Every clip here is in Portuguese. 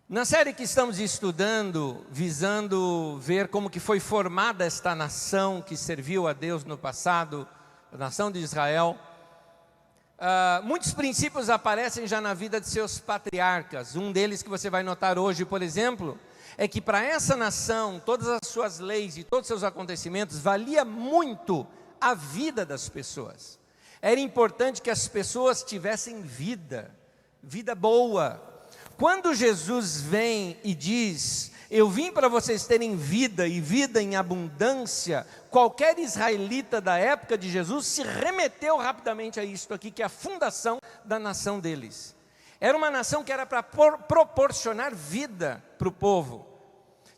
Na série que estamos estudando, visando ver como que foi formada esta nação que serviu a Deus no passado, a nação de Israel, muitos princípios aparecem já na vida de seus patriarcas. Um deles que você vai notar hoje, por exemplo, é que para essa nação, todas as suas leis e todos os seus acontecimentos, valia muito a vida das pessoas. Era importante que as pessoas tivessem vida boa. Quando Jesus vem e diz, eu vim para vocês terem vida e vida em abundância, qualquer israelita da época de Jesus se remeteu rapidamente a isto aqui, que é a fundação da nação deles. Era uma nação que era para proporcionar vida para o povo.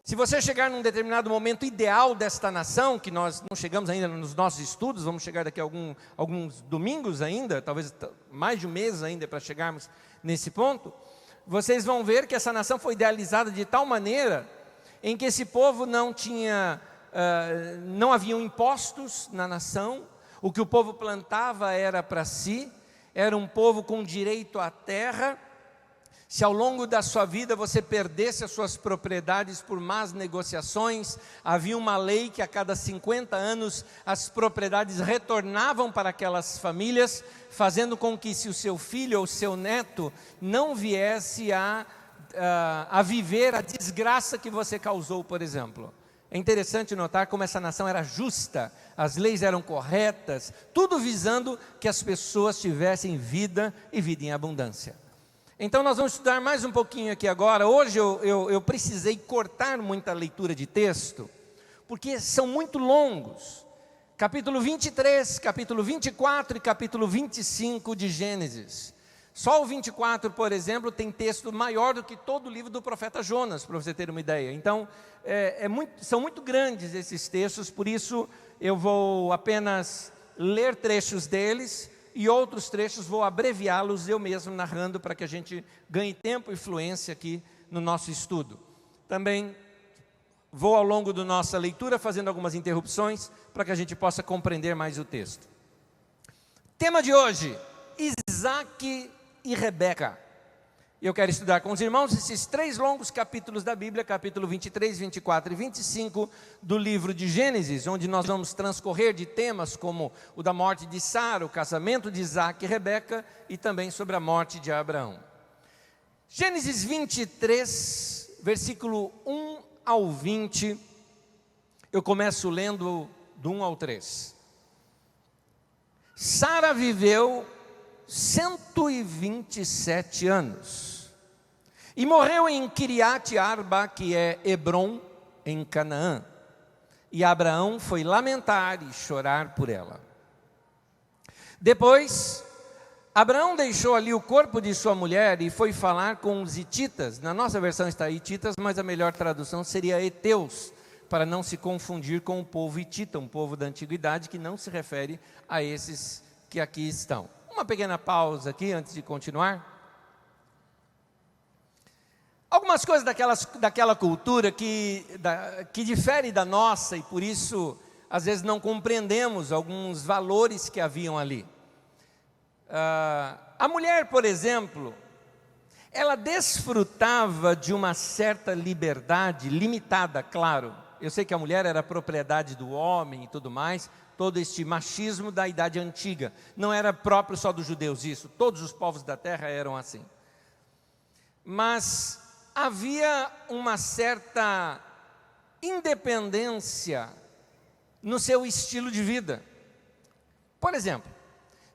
Se você chegar num determinado momento ideal desta nação, que nós não chegamos ainda nos nossos estudos, vamos chegar daqui a alguns domingos ainda, talvez mais de um mês ainda para chegarmos nesse ponto, vocês vão ver que essa nação foi idealizada de tal maneira em que esse povo não haviam impostos na nação, o que o povo plantava era para si, era um povo com direito à terra. Se ao longo da sua vida você perdesse as suas propriedades por más negociações, havia uma lei que a cada 50 anos as propriedades retornavam para aquelas famílias, fazendo com que se o seu filho ou o seu neto não viesse a viver a desgraça que você causou, por exemplo. É interessante notar como essa nação era justa, as leis eram corretas, tudo visando que as pessoas tivessem vida e vida em abundância. Então nós vamos estudar mais um pouquinho aqui agora. Hoje eu precisei cortar muita leitura de texto, porque são muito longos. Capítulo 23, capítulo 24 e capítulo 25 de Gênesis. Só o 24, por exemplo, tem texto maior do que todo o livro do profeta Jonas, para você ter uma ideia. Então, são muito grandes esses textos, por isso eu vou apenas ler trechos deles, e outros trechos vou abreviá-los eu mesmo narrando para que a gente ganhe tempo e fluência aqui no nosso estudo. Também vou ao longo da nossa leitura fazendo algumas interrupções para que a gente possa compreender mais o texto. Tema de hoje, Isaac e Rebeca. Eu quero estudar com os irmãos esses 3 longos capítulos da Bíblia, capítulo 23, 24 e 25 do livro de Gênesis, onde nós vamos transcorrer de temas como o da morte de Sara, o casamento de Isaac e Rebeca e também sobre a morte de Abraão. Gênesis 23, versículo 1 ao 20, eu começo lendo do 1 ao 3. Sara viveu 127 anos. E morreu em Kiriat Arba, que é Hebrom, em Canaã. E Abraão foi lamentar e chorar por ela. Depois, Abraão deixou ali o corpo de sua mulher e foi falar com os hititas. Na nossa versão está hititas, mas a melhor tradução seria heteus, para não se confundir com o povo hitita, um povo da antiguidade que não se refere a esses que aqui estão. Uma pequena pausa aqui antes de continuar. Algumas coisas daquela cultura que difere da nossa e por isso às vezes não compreendemos alguns valores que haviam ali. A mulher, por exemplo, ela desfrutava de uma certa liberdade, limitada, claro. Eu sei que a mulher era propriedade do homem e tudo mais, todo este machismo da idade antiga. Não era próprio só dos judeus isso, todos os povos da terra eram assim. Mas havia uma certa independência no seu estilo de vida. Por exemplo,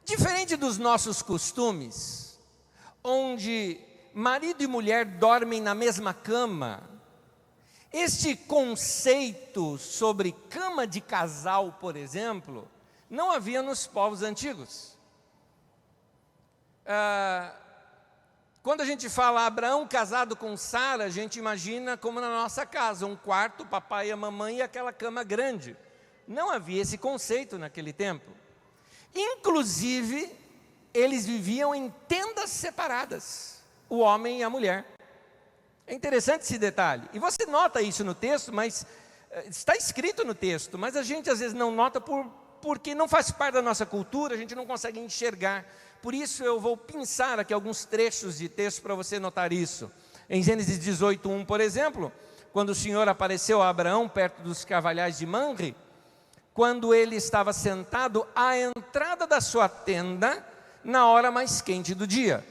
diferente dos nossos costumes, onde marido e mulher dormem na mesma cama, este conceito sobre cama de casal, por exemplo, não havia nos povos antigos. Quando a gente fala Abraão casado com Sara, a gente imagina como na nossa casa, um quarto, o papai e a mamãe e aquela cama grande. Não havia esse conceito naquele tempo. Inclusive, eles viviam em tendas separadas, o homem e a mulher. É interessante esse detalhe. E você nota isso no texto, mas está escrito no texto, mas a gente às vezes não nota porque não faz parte da nossa cultura, a gente não consegue enxergar. Por isso eu vou pensar aqui alguns trechos de texto para você notar isso. Em Gênesis 18:1, por exemplo, quando o Senhor apareceu a Abraão perto dos carvalhais de Mamre, quando ele estava sentado à entrada da sua tenda, na hora mais quente do dia.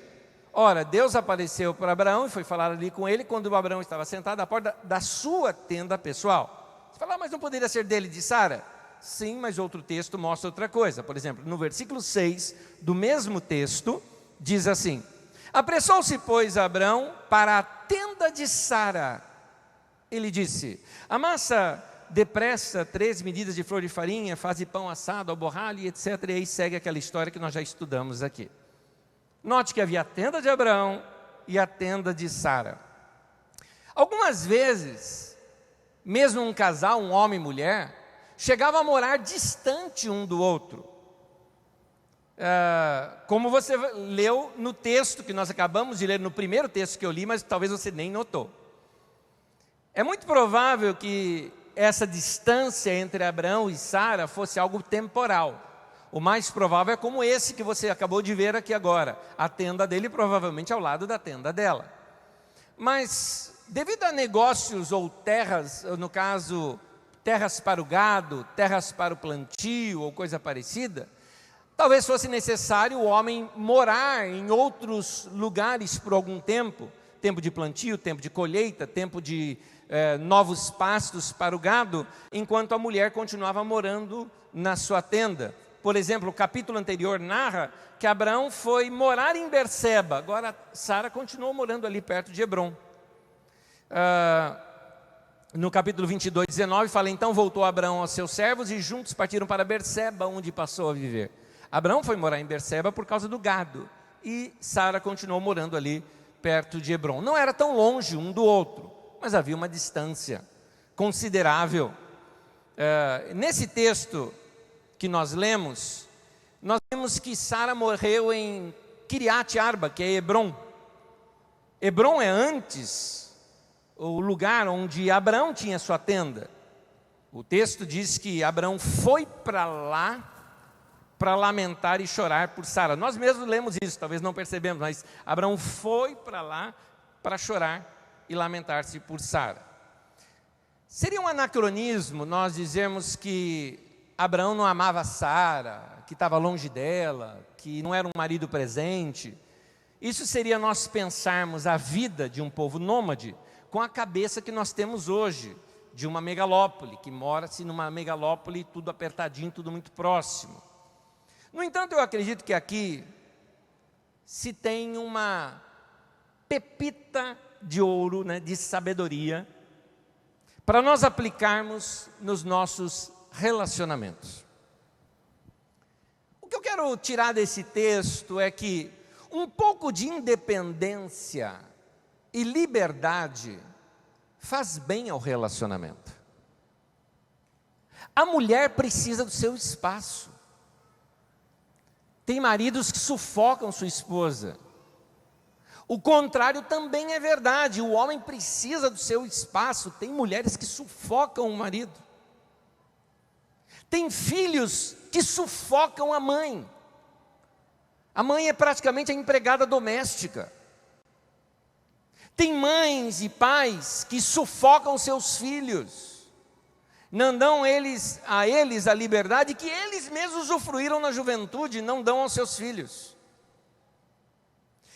Ora, Deus apareceu para Abraão e foi falar ali com ele quando o Abraão estava sentado à porta da sua tenda pessoal. Você fala, mas não poderia ser dele, de Sara? Sim, mas outro texto mostra outra coisa. Por exemplo, no versículo 6 do mesmo texto, diz assim: apressou-se, pois, Abraão para a tenda de Sara. Ele disse: amassa depressa 3 medidas de flor de farinha, faze pão assado ao borralho, e etc. E aí segue aquela história que nós já estudamos aqui. Note que havia a tenda de Abraão e a tenda de Sara. Algumas vezes, mesmo um casal, um homem e mulher, chegava a morar distante um do outro. Como você leu no texto que nós acabamos de ler, no primeiro texto que eu li, mas talvez você nem notou. É muito provável que essa distância entre Abraão e Sara fosse algo temporal. O mais provável é como esse que você acabou de ver aqui agora. A tenda dele provavelmente ao lado da tenda dela. Mas devido a negócios ou terras, no caso, terras para o gado, terras para o plantio ou coisa parecida, talvez fosse necessário o homem morar em outros lugares por algum tempo. Tempo de plantio, tempo de colheita, tempo de novos pastos para o gado, enquanto a mulher continuava morando na sua tenda. Por exemplo, o capítulo anterior narra que Abraão foi morar em Berseba. Agora, Sara continuou morando ali perto de Hebrom. No capítulo 22:19, fala, então voltou Abraão aos seus servos e juntos partiram para Berseba, onde passou a viver. Abraão foi morar em Berseba por causa do gado. E Sara continuou morando ali perto de Hebrom. Não era tão longe um do outro, mas havia uma distância considerável. Nesse texto que nós lemos, nós vemos que Sara morreu em Kiriat Arba, que é Hebrom. Hebrom é antes o lugar onde Abraão tinha sua tenda. O texto diz que Abraão foi para lá para lamentar e chorar por Sara. Nós mesmos lemos isso, talvez não percebemos, mas Abraão foi para lá para chorar e lamentar-se por Sara. Seria um anacronismo nós dizermos que Abraão não amava Sara, que estava longe dela, que não era um marido presente. Isso seria nós pensarmos a vida de um povo nômade com a cabeça que nós temos hoje, de uma megalópole, que mora-se numa megalópole, tudo apertadinho, tudo muito próximo. No entanto, eu acredito que aqui se tem uma pepita de ouro, né, de sabedoria, para nós aplicarmos nos nossos relacionamentos. O que eu quero tirar desse texto é que um pouco de independência e liberdade faz bem ao relacionamento. A mulher precisa do seu espaço. Tem maridos que sufocam sua esposa. O contrário também é verdade. O homem precisa do seu espaço. Tem mulheres que sufocam o marido. Tem filhos que sufocam a mãe. A mãe é praticamente a empregada doméstica. Tem mães e pais que sufocam seus filhos. Não dão a eles a liberdade que eles mesmos usufruíram na juventude e não dão aos seus filhos.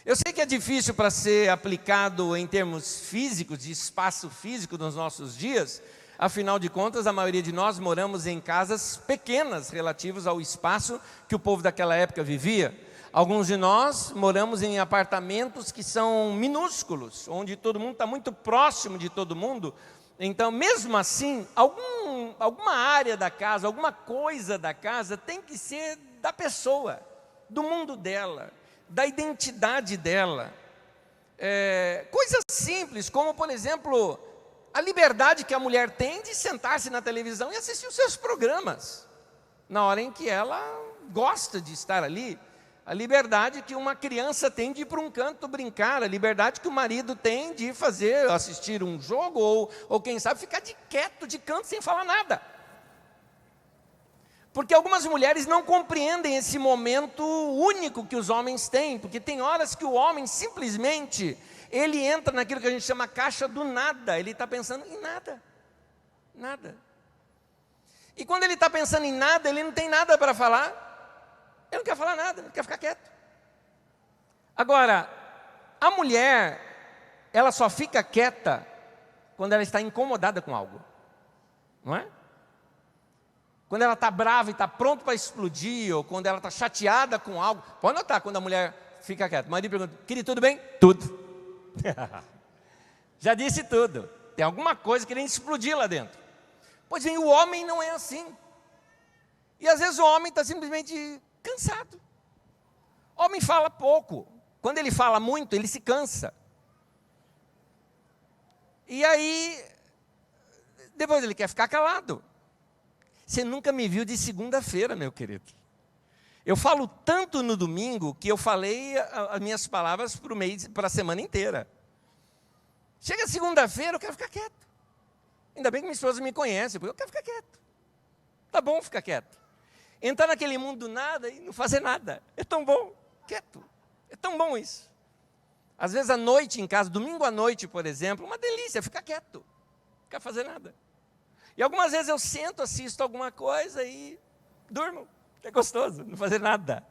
Eu sei que é difícil para ser aplicado em termos físicos, de espaço físico nos nossos dias. Afinal de contas, a maioria de nós moramos em casas pequenas relativas ao espaço que o povo daquela época vivia. Alguns de nós moramos em apartamentos que são minúsculos, onde todo mundo está muito próximo de todo mundo. Então, mesmo assim, alguma área da casa, alguma coisa da casa tem que ser da pessoa, do mundo dela, da identidade dela. Coisas simples, como, por exemplo, a liberdade que a mulher tem de sentar-se na televisão e assistir os seus programas, na hora em que ela gosta de estar ali. A liberdade que uma criança tem de ir para um canto brincar, a liberdade que o marido tem de assistir um jogo, ou quem sabe ficar quieto de canto sem falar nada. Porque algumas mulheres não compreendem esse momento único que os homens têm, porque tem horas que o homem simplesmente, ele entra naquilo que a gente chama caixa do nada. Ele está pensando em nada. Nada. E quando ele está pensando em nada, ele não tem nada para falar. Ele não quer falar nada, ele quer ficar quieto. Agora, a mulher, ela só fica quieta quando ela está incomodada com algo. Não é? Quando ela está brava e está pronta para explodir, ou quando ela está chateada com algo. Pode notar quando a mulher fica quieta. O marido pergunta, querido, tudo bem? Tudo. Já disse tudo. Tem alguma coisa querendo explodir lá dentro. Pois bem, o homem não é assim. E às vezes o homem está simplesmente cansado. O homem fala pouco. Quando ele fala muito, ele se cansa. E aí, depois ele quer ficar calado. Você nunca me viu de segunda-feira, meu querido. Eu falo tanto no domingo que eu falei as minhas palavras para a semana inteira. Chega segunda-feira, eu quero ficar quieto. Ainda bem que minha esposa me conhece, porque eu quero ficar quieto. Tá bom ficar quieto. Entrar naquele mundo do nada e não fazer nada. É tão bom, quieto. É tão bom isso. Às vezes à noite em casa, domingo à noite, por exemplo, uma delícia, ficar quieto. Não quer fazer nada. E algumas vezes eu sento, assisto alguma coisa e durmo. É gostoso, não fazer nada.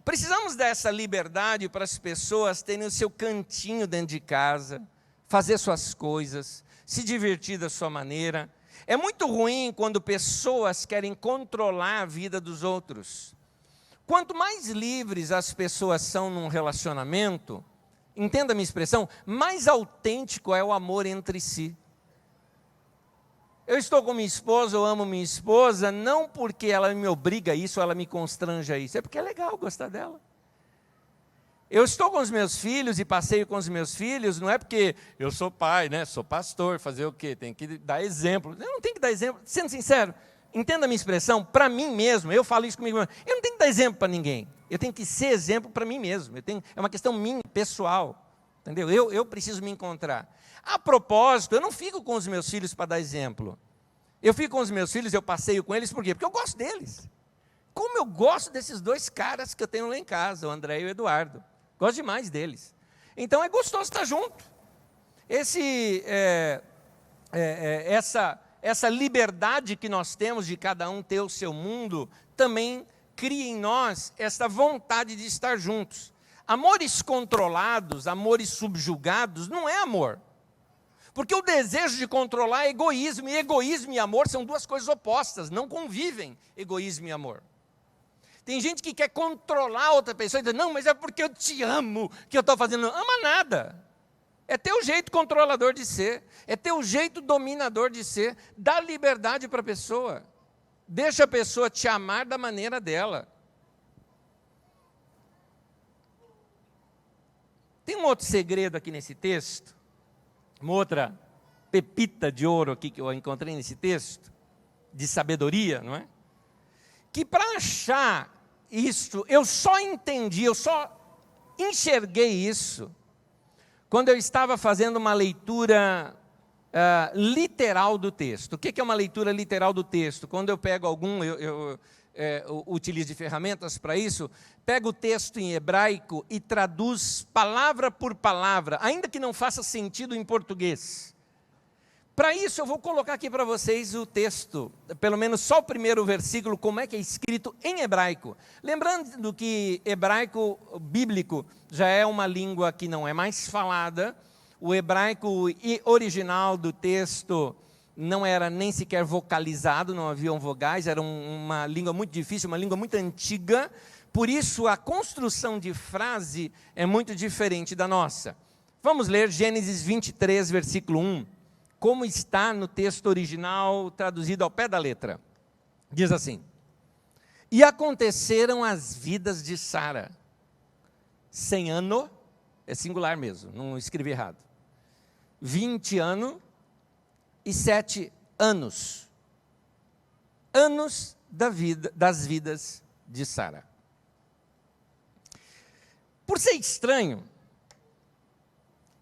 Precisamos dessa liberdade para as pessoas terem o seu cantinho dentro de casa, fazer suas coisas, se divertir da sua maneira. É muito ruim quando pessoas querem controlar a vida dos outros. Quanto mais livres as pessoas são num relacionamento, entenda a minha expressão, mais autêntico é o amor entre si. Eu estou com minha esposa, eu amo minha esposa, não porque ela me obriga a isso, ou ela me constrange a isso, é porque é legal gostar dela. Eu estou com os meus filhos e passeio com os meus filhos, não é porque eu sou pai, né? Sou pastor, fazer o quê? Tem que dar exemplo. Eu não tenho que dar exemplo, sendo sincero, entenda a minha expressão, para mim mesmo, eu falo isso comigo mesmo, eu não tenho que dar exemplo para ninguém, eu tenho que ser exemplo para mim mesmo, é uma questão minha, pessoal, entendeu? Eu preciso me encontrar. A propósito, eu não fico com os meus filhos para dar exemplo, eu fico com os meus filhos, eu passeio com eles, por quê? Porque eu gosto deles. Como eu gosto desses dois caras que eu tenho lá em casa, o André e o Eduardo, gosto demais deles. Então é gostoso estar junto. Essa liberdade que nós temos de cada um ter o seu mundo, também cria em nós essa vontade de estar juntos. Amores controlados, amores subjugados, não é amor. Porque o desejo de controlar é egoísmo, e egoísmo e amor são duas coisas opostas, não convivem egoísmo e amor. Tem gente que quer controlar outra pessoa e diz, não, mas é porque eu te amo que eu estou fazendo. Não ama nada. É teu jeito controlador de ser, é teu jeito dominador de ser. Dá liberdade para a pessoa. Deixa a pessoa te amar da maneira dela. Tem um outro segredo aqui nesse texto, uma outra pepita de ouro aqui que eu encontrei nesse texto, de sabedoria, não é? Que para achar isso, eu só enxerguei isso quando eu estava fazendo uma leitura literal do texto. O que é uma leitura literal do texto? Quando eu pego eu utilizo de ferramentas para isso, pego o texto em hebraico e traduz palavra por palavra, ainda que não faça sentido em português. Para isso eu vou colocar aqui para vocês o texto, pelo menos só o primeiro versículo, como é que é escrito em hebraico. Lembrando que hebraico bíblico já é uma língua que não é mais falada, o hebraico original do texto não era nem sequer vocalizado, não haviam vogais, era uma língua muito difícil, uma língua muito antiga, por isso a construção de frase é muito diferente da nossa. Vamos ler Gênesis 23, versículo 1, como está no texto original, traduzido ao pé da letra. Diz assim, e aconteceram as vidas de Sara, 100 anos, é singular mesmo, não escrevi errado, 20 anos, e 7 anos. Anos das vidas de Sara. Por ser estranho,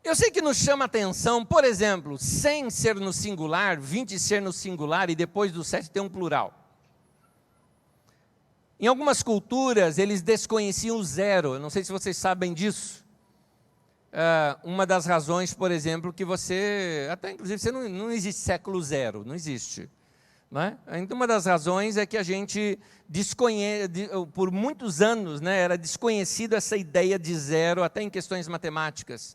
eu sei que nos chama a atenção, por exemplo, 100 ser no singular, 20 ser no singular e depois do 7 ter um plural. Em algumas culturas, eles desconheciam o zero, eu não sei se vocês sabem disso. uma das razões, por exemplo, que você, até inclusive, você não existe século zero, não existe. Não é? Então, uma das razões é que a gente desconhece, por muitos anos, né, era desconhecido essa ideia de zero, até em questões matemáticas.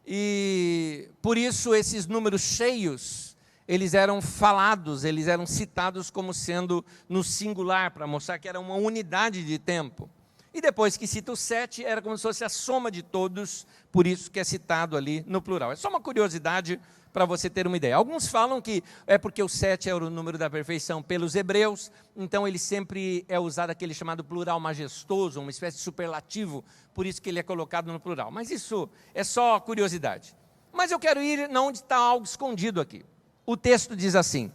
E por isso esses números cheios, eles eram falados, eles eram citados como sendo no singular, para mostrar que era uma unidade de tempo. E depois que cita o 7, era como se fosse a soma de todos, por isso que é citado ali no plural. É só uma curiosidade para você ter uma ideia. Alguns falam que é porque o 7 era o número da perfeição pelos hebreus, então ele sempre é usado aquele chamado plural majestoso, uma espécie de superlativo, por isso que ele é colocado no plural. Mas isso é só curiosidade. Mas eu quero ir onde está algo escondido aqui. O texto diz assim,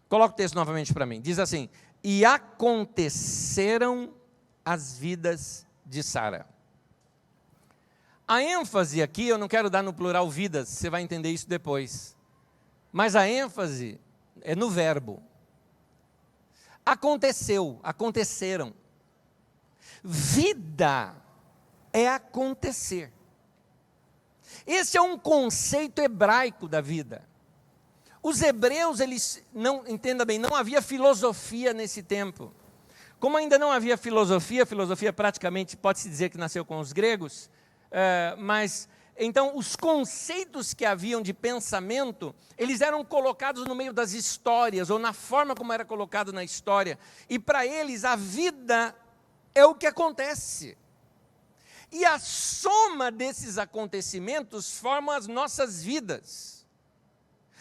coloca o texto novamente para mim, diz assim, e aconteceram as vidas de Sara. A ênfase aqui, eu não quero dar no plural vidas, você vai entender isso depois. Mas a ênfase é no verbo. Aconteceu, aconteceram. Vida é acontecer. Esse é um conceito hebraico da vida. Os hebreus, eles, não, entenda bem, não havia filosofia nesse tempo. Como ainda não havia filosofia, filosofia praticamente pode-se dizer que nasceu com os gregos, mas então os conceitos que haviam de pensamento, eles eram colocados no meio das histórias, ou na forma como era colocado na história, e para eles a vida é o que acontece. E a soma desses acontecimentos forma as nossas vidas.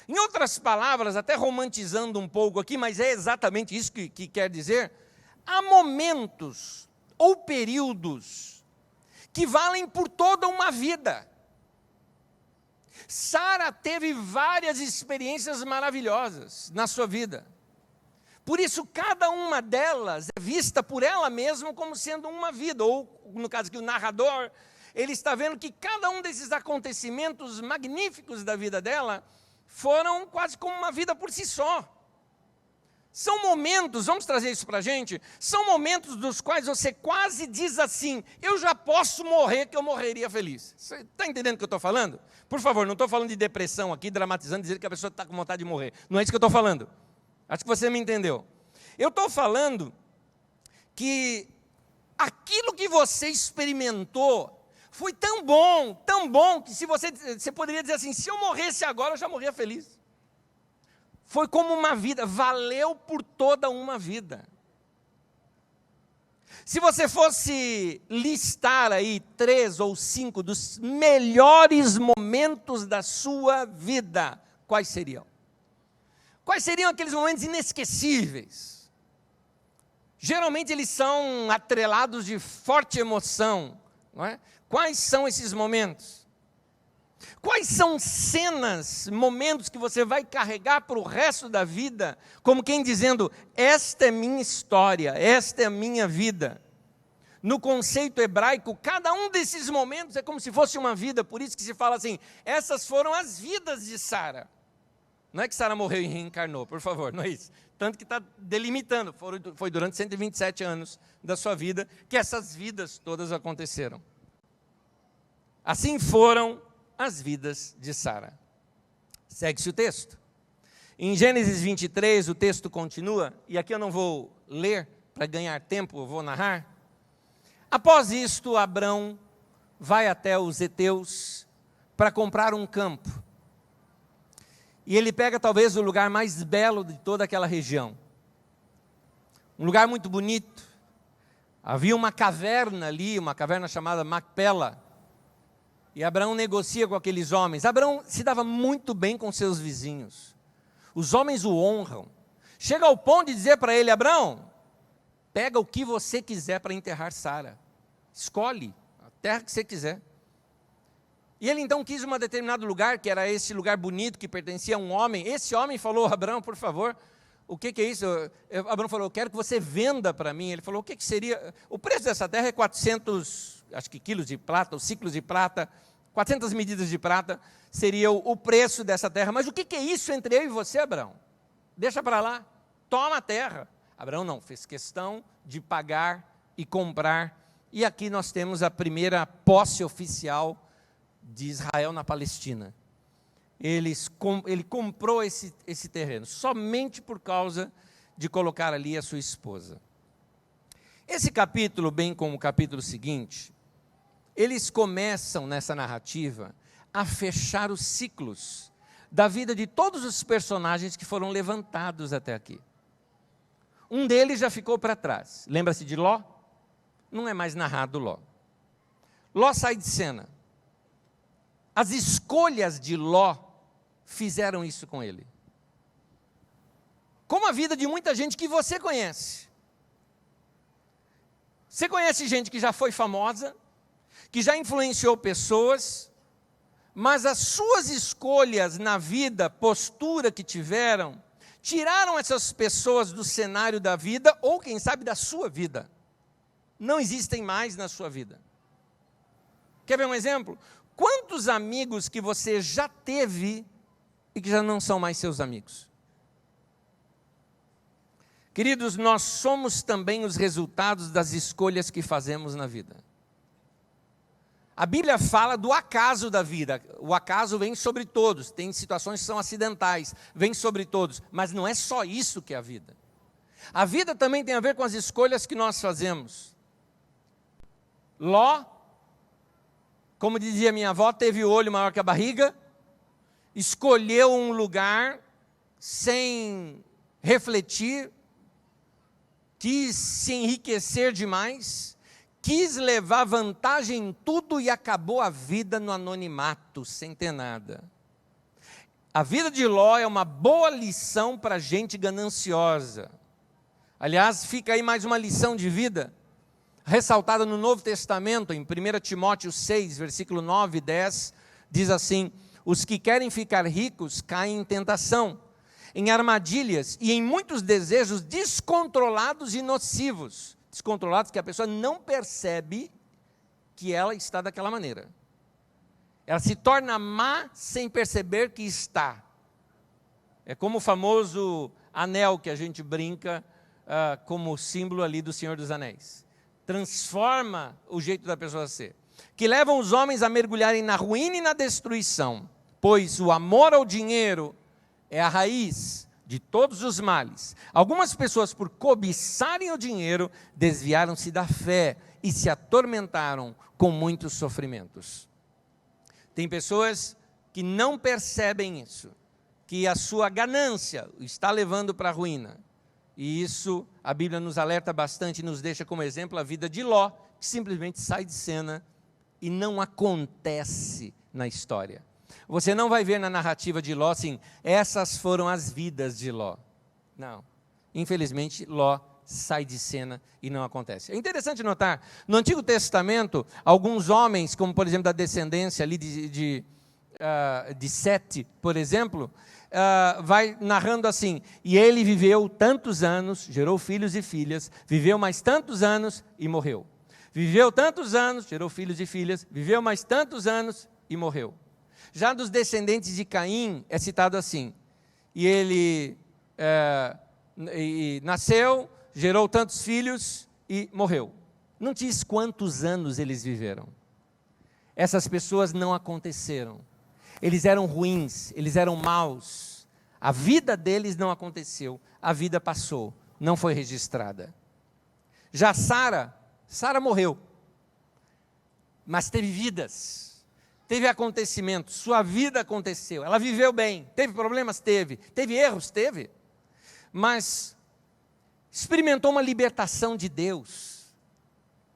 Em outras palavras, até romantizando um pouco aqui, mas é exatamente isso que quer dizer, há momentos ou períodos que valem por toda uma vida. Sara teve várias experiências maravilhosas na sua vida. Por isso, cada uma delas é vista por ela mesma como sendo uma vida. Ou, no caso aqui, o narrador, ele está vendo que cada um desses acontecimentos magníficos da vida dela foram quase como uma vida por si só. São momentos, vamos trazer isso para a gente, são momentos dos quais você quase diz assim, eu já posso morrer, que eu morreria feliz. Você está entendendo o que eu estou falando? Por favor, não estou falando de depressão aqui, dramatizando, dizendo que a pessoa está com vontade de morrer. Não é isso que eu estou falando. Acho que você me entendeu. Eu estou falando que aquilo que você experimentou foi tão bom, que se você poderia dizer assim, se eu morresse agora, eu já morria feliz. Foi como uma vida, valeu por toda uma vida. Se você fosse listar aí 3 ou 5 dos melhores momentos da sua vida, quais seriam? Quais seriam aqueles momentos inesquecíveis? Geralmente eles são atrelados de forte emoção, não é? Quais são esses momentos? Quais são cenas, momentos que você vai carregar para o resto da vida, como quem dizendo, esta é minha história, esta é a minha vida. No conceito hebraico, cada um desses momentos é como se fosse uma vida, por isso que se fala assim, essas foram as vidas de Sara. Não é que Sara morreu e reencarnou, por favor, não é isso. Tanto que está delimitando, foi durante 127 anos da sua vida que essas vidas todas aconteceram. Assim foram as vidas de Sara. Segue-se o texto. Em Gênesis 23, o texto continua, e aqui eu não vou ler para ganhar tempo, eu vou narrar. Após isto, Abrão vai até os heteus para comprar um campo. E ele pega talvez o lugar mais belo de toda aquela região. Um lugar muito bonito. Havia uma caverna ali, uma caverna chamada Macpela. E Abraão negocia com aqueles homens. Abraão se dava muito bem com seus vizinhos. Os homens o honram. Chega ao ponto de dizer para ele, Abraão, pega o que você quiser para enterrar Sara. Escolhe a terra que você quiser. E ele então quis um determinado lugar, que era esse lugar bonito, que pertencia a um homem. Esse homem falou, Abraão, por favor, o que é isso? Abraão falou, eu quero que você venda para mim. Ele falou, o que seria? O preço dessa terra é 400, acho que quilos de prata, ou ciclos de prata, 400 medidas de prata seria o preço dessa terra. Mas o que é isso entre eu e você, Abraão? Deixa para lá, toma a terra. Abraão não, fez questão de pagar e comprar. E aqui nós temos a primeira posse oficial de Israel na Palestina. Ele comprou esse terreno, somente por causa de colocar ali a sua esposa. Esse capítulo, bem como o capítulo seguinte, eles começam nessa narrativa a fechar os ciclos da vida de todos os personagens que foram levantados até aqui. Um deles já ficou para trás. Lembra-se de Ló? Não é mais narrado Ló. Ló sai de cena. As escolhas de Ló fizeram isso com ele. Como a vida de muita gente que você conhece. Você conhece gente que já foi famosa, que já influenciou pessoas, mas as suas escolhas na vida, postura que tiveram, tiraram essas pessoas do cenário da vida, ou quem sabe da sua vida. Não existem mais na sua vida. Quer ver um exemplo? Quantos amigos que você já teve e que já não são mais seus amigos? Queridos, nós somos também os resultados das escolhas que fazemos na vida. A Bíblia fala do acaso da vida. O acaso vem sobre todos. Tem situações que são acidentais, vem sobre todos. Mas não é só isso que é a vida. A vida também tem a ver com as escolhas que nós fazemos. Ló, como dizia minha avó, teve o olho maior que a barriga, escolheu um lugar sem refletir, quis se enriquecer demais, quis levar vantagem em tudo e acabou a vida no anonimato, sem ter nada. A vida de Ló é uma boa lição para gente gananciosa. Aliás, fica aí mais uma lição de vida, ressaltada no Novo Testamento, em 1 Timóteo 6, versículo 9 e 10, diz assim: os que querem ficar ricos caem em tentação, em armadilhas e em muitos desejos descontrolados e nocivos. Descontrolados que a pessoa não percebe que ela está daquela maneira. Ela se torna má sem perceber que está. É como o famoso anel que a gente brinca como símbolo ali do Senhor dos Anéis. Transforma o jeito da pessoa ser. Que levam os homens a mergulharem na ruína e na destruição, pois o amor ao dinheiro é a raiz de todos os males. Algumas pessoas, por cobiçarem o dinheiro, desviaram-se da fé e se atormentaram com muitos sofrimentos. Tem pessoas que não percebem isso, que a sua ganância está levando para a ruína. E isso a Bíblia nos alerta bastante e nos deixa como exemplo a vida de Ló, que simplesmente sai de cena e não acontece na história. Você não vai ver na narrativa de Ló assim, essas foram as vidas de Ló. Não. Infelizmente, Ló sai de cena e não acontece. É interessante notar, no Antigo Testamento, alguns homens, como por exemplo da descendência ali de Sete, por exemplo, vai narrando assim: e ele viveu tantos anos, gerou filhos e filhas, viveu mais tantos anos e morreu. Viveu tantos anos, gerou filhos e filhas, viveu mais tantos anos e morreu. Já dos descendentes de Caim é citado assim: e ele nasceu, gerou tantos filhos e morreu. Não diz quantos anos eles viveram. Essas pessoas não aconteceram. Eles eram ruins, eles eram maus. A vida deles não aconteceu, a vida passou, não foi registrada. Já Sara morreu, mas teve vidas, teve acontecimentos, sua vida aconteceu, ela viveu bem, teve problemas? Teve erros? Teve, mas experimentou uma libertação de Deus.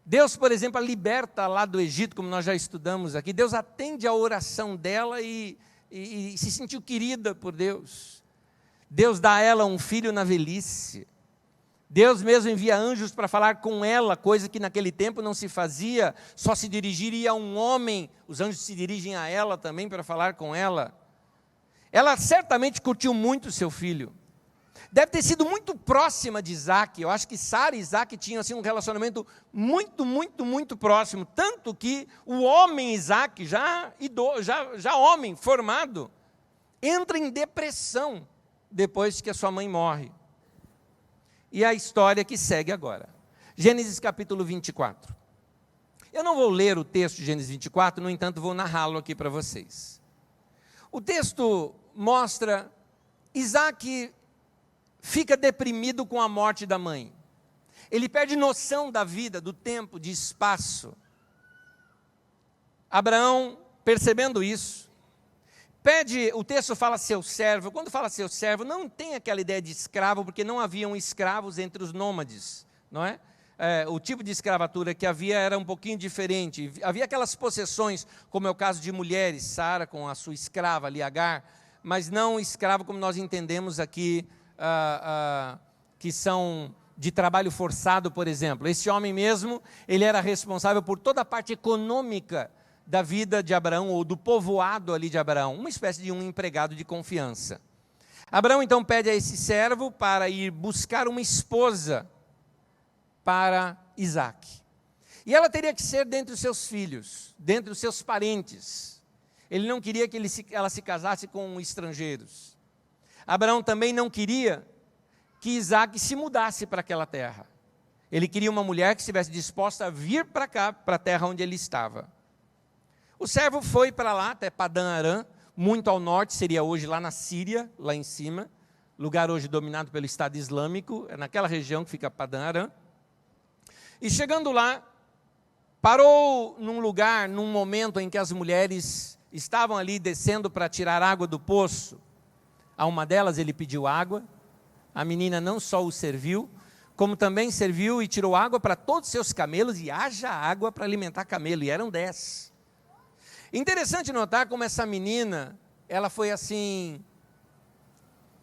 Deus, por exemplo, a liberta lá do Egito, como nós já estudamos aqui. Deus atende a oração dela e se sentiu querida por Deus. Deus dá a ela um filho na velhice. Deus mesmo envia anjos para falar com ela, coisa que naquele tempo não se fazia, só se dirigiria a um homem. Os anjos se dirigem a ela também para falar com ela. Ela certamente curtiu muito seu filho. Deve ter sido muito próxima de Isaac. Eu acho que Sara e Isaac tinham assim, um relacionamento muito próximo. Tanto que o homem Isaac, já homem, formado, entra em depressão depois que a sua mãe morre. E a história que segue agora. Gênesis capítulo 24. Eu não vou ler o texto de Gênesis 24, no entanto, vou narrá-lo aqui para vocês. O texto mostra Isaac fica deprimido com a morte da mãe. Ele perde noção da vida, do tempo, de espaço. Abraão, percebendo isso, pede, o texto fala seu servo. Quando fala seu servo, não tem aquela ideia de escravo, porque não haviam escravos entre os nômades, não é? O tipo de escravatura que havia era um pouquinho diferente. Havia aquelas possessões, como é o caso de mulheres, Sara com a sua escrava ali, Agar, mas não escravo como nós entendemos aqui, que são de trabalho forçado, por exemplo. Esse homem mesmo, ele era responsável por toda a parte econômica da vida de Abraão, ou do povoado ali de Abraão, uma espécie de um empregado de confiança. Abraão então pede a esse servo para ir buscar uma esposa para Isaac. E ela teria que ser dentre os seus filhos, dentre os seus parentes. Ele não queria que ela se casasse com estrangeiros. Abraão também não queria que Isaac se mudasse para aquela terra. Ele queria uma mulher que estivesse disposta a vir para cá, para a terra onde ele estava. O servo foi para lá, até Padã Arã, muito ao norte, seria hoje lá na Síria, lá em cima, lugar hoje dominado pelo Estado Islâmico, é naquela região que fica Padã Arã. E chegando lá, parou num lugar, num momento em que as mulheres estavam ali descendo para tirar água do poço. A uma delas ele pediu água, a menina não só o serviu, como também serviu e tirou água para todos os seus camelos, e haja água para alimentar camelo, e eram 10. Interessante notar como essa menina, ela foi assim,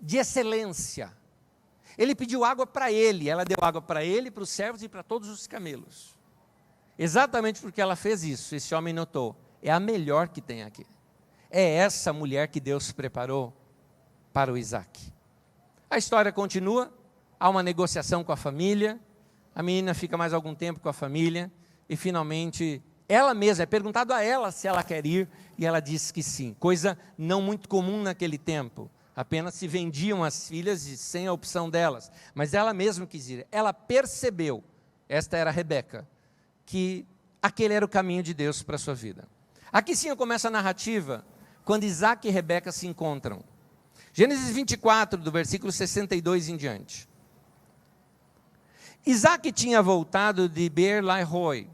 de excelência. Ele pediu água para ele, ela deu água para ele, para os servos e para todos os camelos. Exatamente porque ela fez isso, esse homem notou, é a melhor que tem aqui. É essa mulher que Deus preparou para o Isaac. A história continua, há uma negociação com a família, a menina fica mais algum tempo com a família, e finalmente, ela mesma, é perguntado a ela se ela quer ir, e ela diz que sim, coisa não muito comum naquele tempo, apenas se vendiam as filhas sem a opção delas, mas ela mesma quis ir, ela percebeu, esta era Rebeca, que aquele era o caminho de Deus para a sua vida. Aqui sim começa a narrativa, quando Isaac e Rebeca se encontram. Gênesis 24, do versículo 62 em diante. Isaac tinha voltado de Beer-lahai-roi,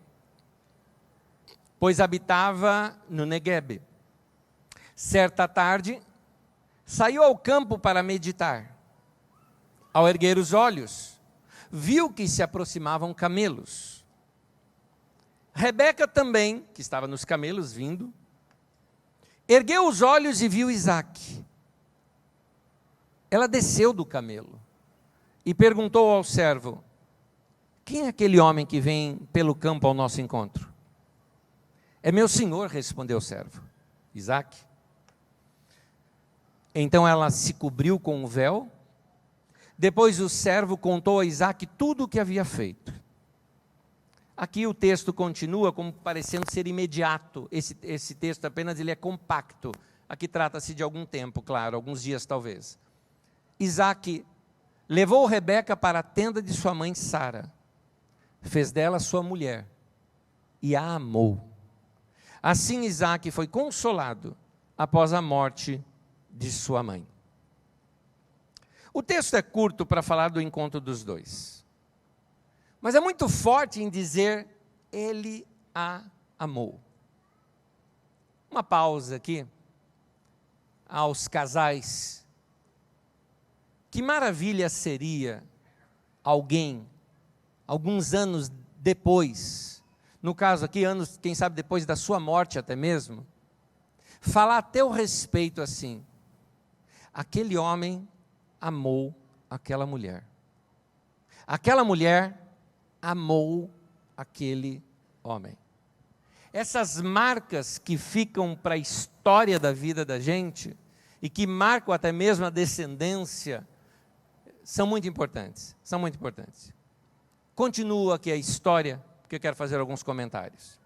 pois habitava no Neguebe. Certa tarde, saiu ao campo para meditar. Ao erguer os olhos, viu que se aproximavam camelos. Rebeca também, que estava nos camelos vindo, ergueu os olhos e viu Isaac. Ela desceu do camelo e perguntou ao servo: quem é aquele homem que vem pelo campo ao nosso encontro? É meu senhor, respondeu o servo, Isaac. Então ela se cobriu com o véu. Depois o servo contou a Isaac tudo o que havia feito. Aqui o texto continua como parecendo ser imediato. Esse texto apenas ele é compacto. Aqui trata-se de algum tempo, claro, alguns dias talvez. Isaac levou Rebeca para a tenda de sua mãe Sara, fez dela sua mulher e a amou. Assim Isaac foi consolado após a morte de sua mãe. O texto é curto para falar do encontro dos dois, mas é muito forte em dizer, ele a amou. Uma pausa aqui, aos casais. Que maravilha seria alguém, alguns anos depois, no caso aqui, anos, quem sabe depois da sua morte até mesmo, falar a teu respeito assim, aquele homem amou aquela mulher amou aquele homem. Essas marcas que ficam para a história da vida da gente, e que marcam até mesmo a descendência, são muito importantes, Continuo aqui a história, porque eu quero fazer alguns comentários.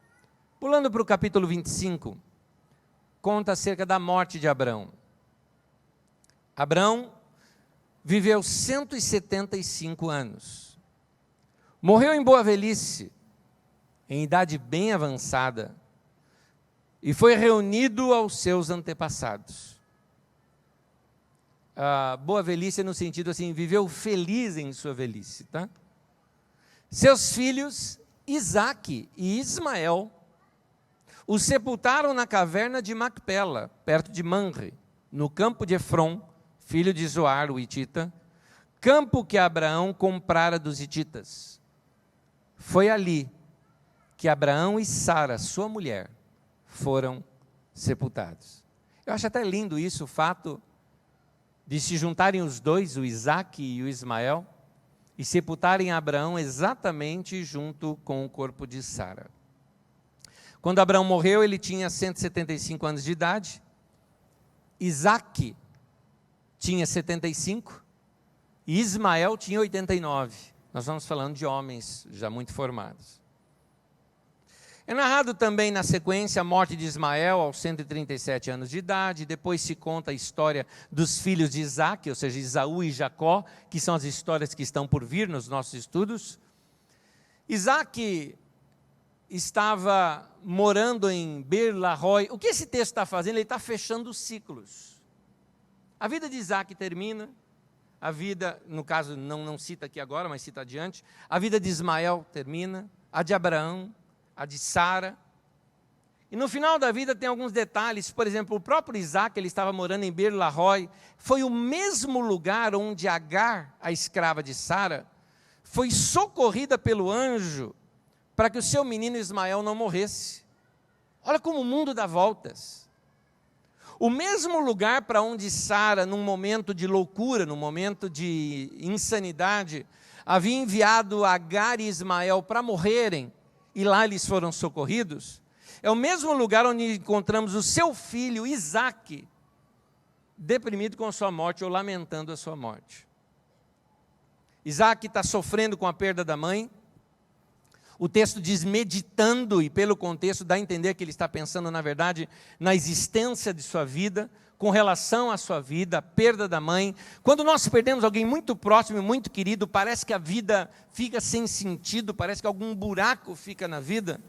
Pulando para o capítulo 25, conta acerca da morte de Abrão. Abrão viveu 175 anos. Morreu em boa velhice, em idade bem avançada, e foi reunido aos seus antepassados. Boa velhice no sentido assim, viveu feliz em sua velhice, tá? Seus filhos, Isaque e Ismael, o sepultaram na caverna de Macpela, perto de Manre, no campo de Efron, filho de Zoar, o hitita, campo que Abraão comprara dos hititas. Foi ali que Abraão e Sara, sua mulher, foram sepultados. Eu acho até lindo isso, o fato de se juntarem os dois, o Isaque e o Ismael, e sepultarem Abraão exatamente junto com o corpo de Sara. Quando Abraão morreu, ele tinha 175 anos de idade, Isaque tinha 75 e Ismael tinha 89. Nós estamos falando de homens já muito formados. É narrado também na sequência a morte de Ismael aos 137 anos de idade, depois se conta a história dos filhos de Isaque, ou seja, Esaú e Jacó, que são as histórias que estão por vir nos nossos estudos. Isaque estava morando em Beer-Lahai. O que esse texto está fazendo? Ele está fechando os ciclos. A vida de Isaque termina, a vida, no caso não cita aqui agora, mas cita adiante, a vida de Ismael termina, a de Abraão, a de Sara. E no final da vida tem alguns detalhes, por exemplo, o próprio Isaque, ele estava morando em Beer-Lahai, foi o mesmo lugar onde Agar, a escrava de Sara, foi socorrida pelo anjo para que o seu menino Ismael não morresse. Olha como o mundo dá voltas. O mesmo lugar para onde Sara, num momento de loucura, num momento de insanidade, havia enviado Agar e Ismael para morrerem, e lá eles foram socorridos, é o mesmo lugar onde encontramos o seu filho Isaque, deprimido com a sua morte ou lamentando a sua morte. Isaque está sofrendo com a perda da mãe. O texto diz meditando, e pelo contexto dá a entender que ele está pensando, na verdade, na existência de sua vida, com relação à sua vida, a perda da mãe. Quando nós perdemos alguém muito próximo e muito querido, parece que a vida fica sem sentido, parece que algum buraco fica na vida.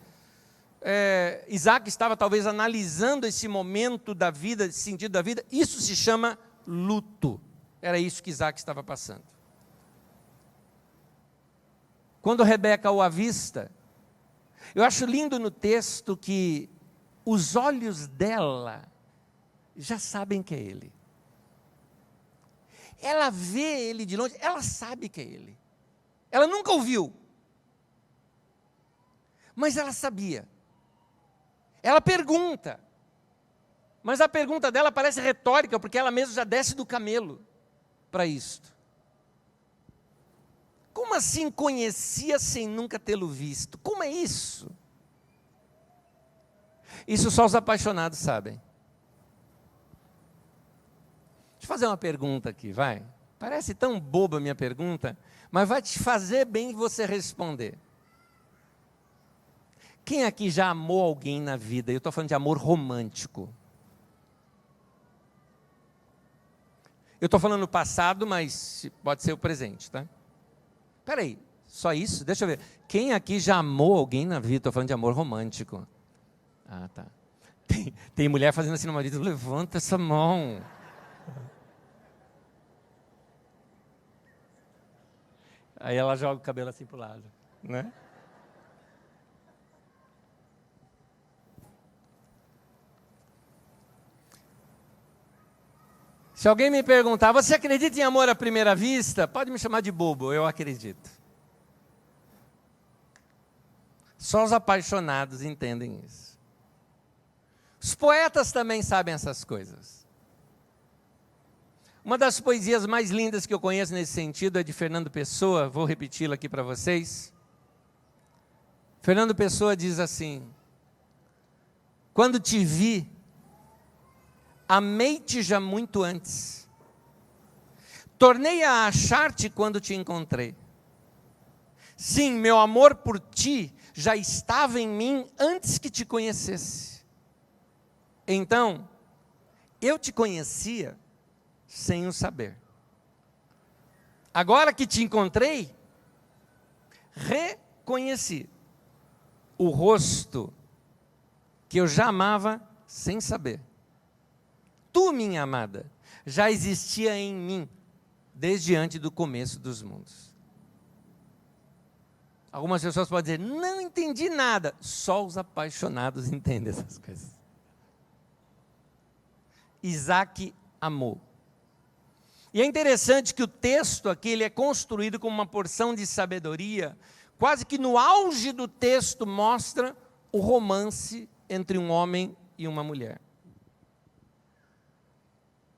Isaque estava talvez analisando esse momento da vida, esse sentido da vida. Isso se chama luto. Era isso que Isaque estava passando. Quando Rebeca o avista, eu acho lindo no texto que os olhos dela já sabem que é ele. Ela vê ele de longe, ela sabe que é ele. Ela nunca o viu, mas ela sabia. Ela pergunta, mas a pergunta dela parece retórica, porque ela mesma já desce do camelo para isto. Como assim conhecia sem nunca tê-lo visto? Como é isso? Isso só os apaixonados sabem. Deixa eu fazer uma pergunta aqui, vai. Parece tão boba a minha pergunta, mas vai te fazer bem você responder. Quem aqui já amou alguém na vida? Eu estou falando de amor romântico. Eu estou falando no passado, mas pode ser o presente, tá? Espera aí, só isso? Deixa eu ver. Quem aqui já amou alguém na vida? Estou falando de amor romântico. Ah, tá. Tem mulher fazendo assim no marido, levanta essa mão. Aí ela joga o cabelo assim para o lado, né? Se alguém me perguntar, você acredita em amor à primeira vista? Pode me chamar de bobo, eu acredito. Só os apaixonados entendem isso. Os poetas também sabem essas coisas. Uma das poesias mais lindas que eu conheço nesse sentido é de Fernando Pessoa, vou repeti-la aqui para vocês. Fernando Pessoa diz assim: quando te vi, amei-te já muito antes, tornei a achar-te quando te encontrei. Sim, meu amor por ti já estava em mim antes que te conhecesse. Então, eu te conhecia sem o saber. Agora que te encontrei, reconheci o rosto que eu já amava sem saber. Tu, minha amada, já existia em mim desde antes do começo dos mundos. Algumas pessoas podem dizer, não entendi nada. Só os apaixonados entendem essas coisas. Isaac amou. E é interessante que o texto aqui ele é construído como uma porção de sabedoria, quase que no auge do texto mostra o romance entre um homem e uma mulher.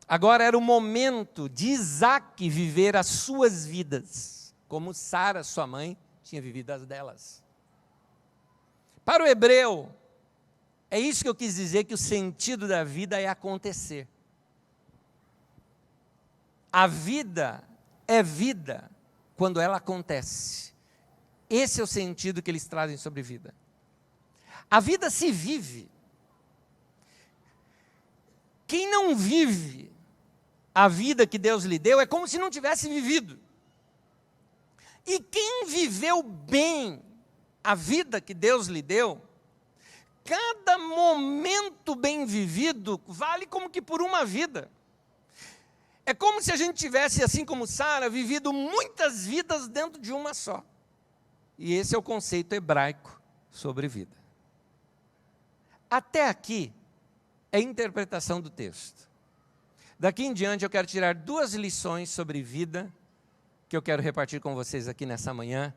Agora era o momento de Isaac viver as suas vidas, como Sara, sua mãe, tinha vivido as delas. Para o hebreu, é isso que eu quis dizer, que o sentido da vida é acontecer. A vida é vida quando ela acontece. Esse é o sentido que eles trazem sobre vida. A vida se vive. Quem não vive a vida que Deus lhe deu é como se não tivesse vivido. E quem viveu bem a vida que Deus lhe deu, cada momento bem vivido vale como que por uma vida. É como se a gente tivesse, assim como Sara, vivido muitas vidas dentro de uma só. E esse é o conceito hebraico sobre vida. Até aqui é a interpretação do texto. Daqui em diante eu quero tirar 2 lições sobre vida, que eu quero repartir com vocês aqui nessa manhã,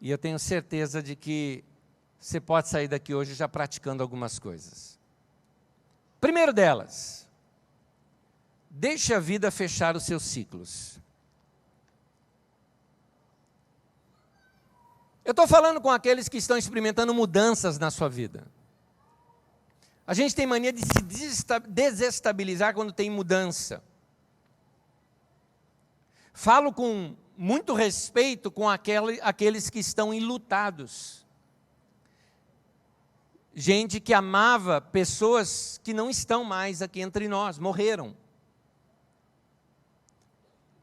e eu tenho certeza de que você pode sair daqui hoje já praticando algumas coisas. Primeiro delas, deixe a vida fechar os seus ciclos. Eu estou falando com aqueles que estão experimentando mudanças na sua vida. A gente tem mania de se desestabilizar quando tem mudança. Falo com muito respeito com aqueles que estão enlutados. Gente que amava pessoas que não estão mais aqui entre nós, morreram.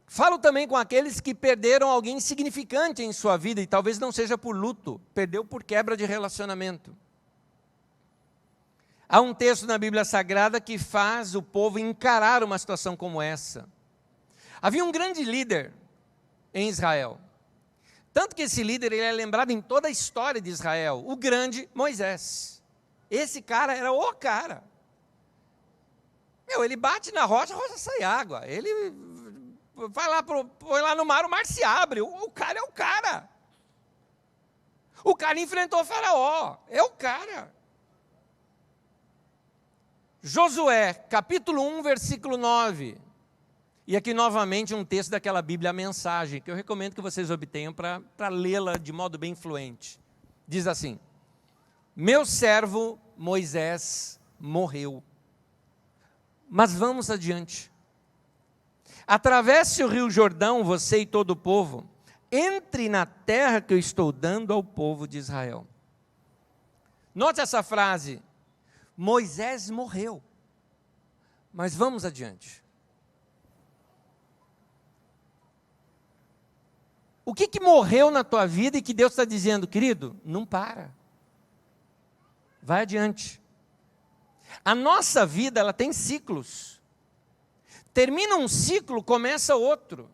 Falo também com aqueles que perderam alguém significante em sua vida, e talvez não seja por luto, perdeu por quebra de relacionamento. Há um texto na Bíblia Sagrada que faz o povo encarar uma situação como essa. Havia um grande líder em Israel. Tanto que esse líder ele é lembrado em toda a história de Israel, o grande Moisés. Esse cara era o cara. Ele bate na rocha, a rocha sai água. Ele vai lá, põe lá no mar, o mar se abre. O cara é o cara. O cara enfrentou o faraó. É o cara. Josué, capítulo 1, versículo 9. E aqui novamente um texto daquela Bíblia, a Mensagem, que eu recomendo que vocês obtenham para lê-la de modo bem fluente. Diz assim: meu servo Moisés morreu. Mas vamos adiante. Atravesse o rio Jordão, você e todo o povo. Entre na terra que eu estou dando ao povo de Israel. Note essa frase. Moisés morreu. Mas vamos adiante. O que morreu na tua vida e que Deus está dizendo, querido? Não para. Vai adiante. A nossa vida, ela tem ciclos. Termina um ciclo, começa outro.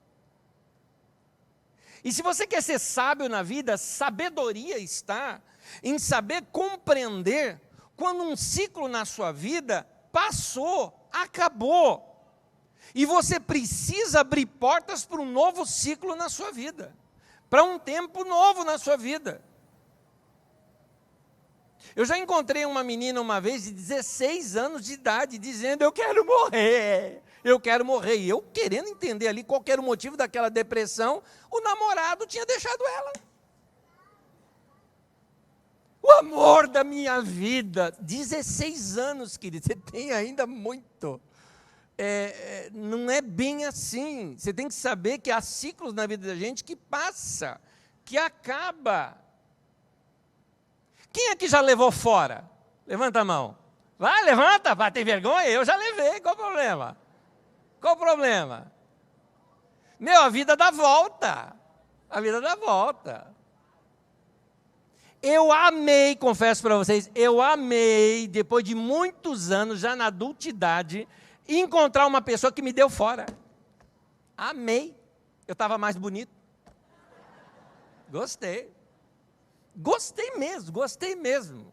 E se você quer ser sábio na vida, sabedoria está em saber compreender quando um ciclo na sua vida passou, acabou. E você precisa abrir portas para um novo ciclo na sua vida. Para um tempo novo na sua vida. Eu já encontrei uma menina uma vez de 16 anos de idade dizendo, eu quero morrer. E eu querendo entender ali qual era o motivo daquela depressão, o namorado tinha deixado ela. O amor da minha vida, 16 anos, querido, você tem ainda muito. Não é bem assim. Você tem que saber que há ciclos na vida da gente que passa, que acaba. Quem aqui já levou fora? Levanta a mão. Vai, levanta, vai, tem vergonha? Eu já levei, qual o problema? Qual o problema? A vida dá volta. A vida dá volta. Eu amei, confesso para vocês, eu amei, depois de muitos anos, já na adultidade, encontrar uma pessoa que me deu fora. Amei. Eu estava mais bonito. Gostei. Gostei mesmo.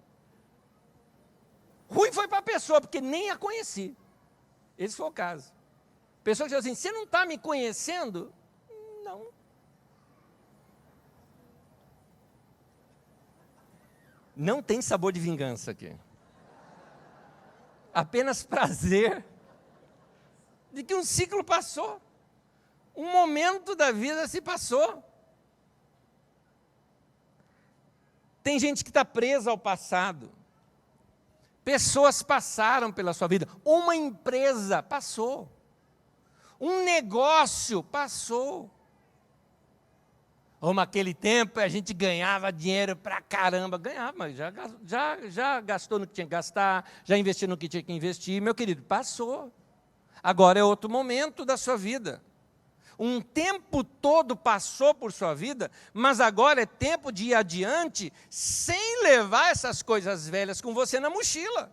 Ruim foi para a pessoa, porque nem a conheci. Esse foi o caso. Pessoa que disse assim, você não está me conhecendo? Não. Não tem sabor de vingança aqui. Apenas prazer de que um ciclo passou. Um momento da vida se passou. Tem gente que está presa ao passado. Pessoas passaram pela sua vida. Uma empresa passou. Um negócio passou. Ou naquele tempo a gente ganhava dinheiro pra caramba. Ganhava, mas já gastou no que tinha que gastar, já investiu no que tinha que investir. Meu querido, passou. Agora é outro momento da sua vida. Um tempo todo passou por sua vida, mas agora é tempo de ir adiante sem levar essas coisas velhas com você na mochila.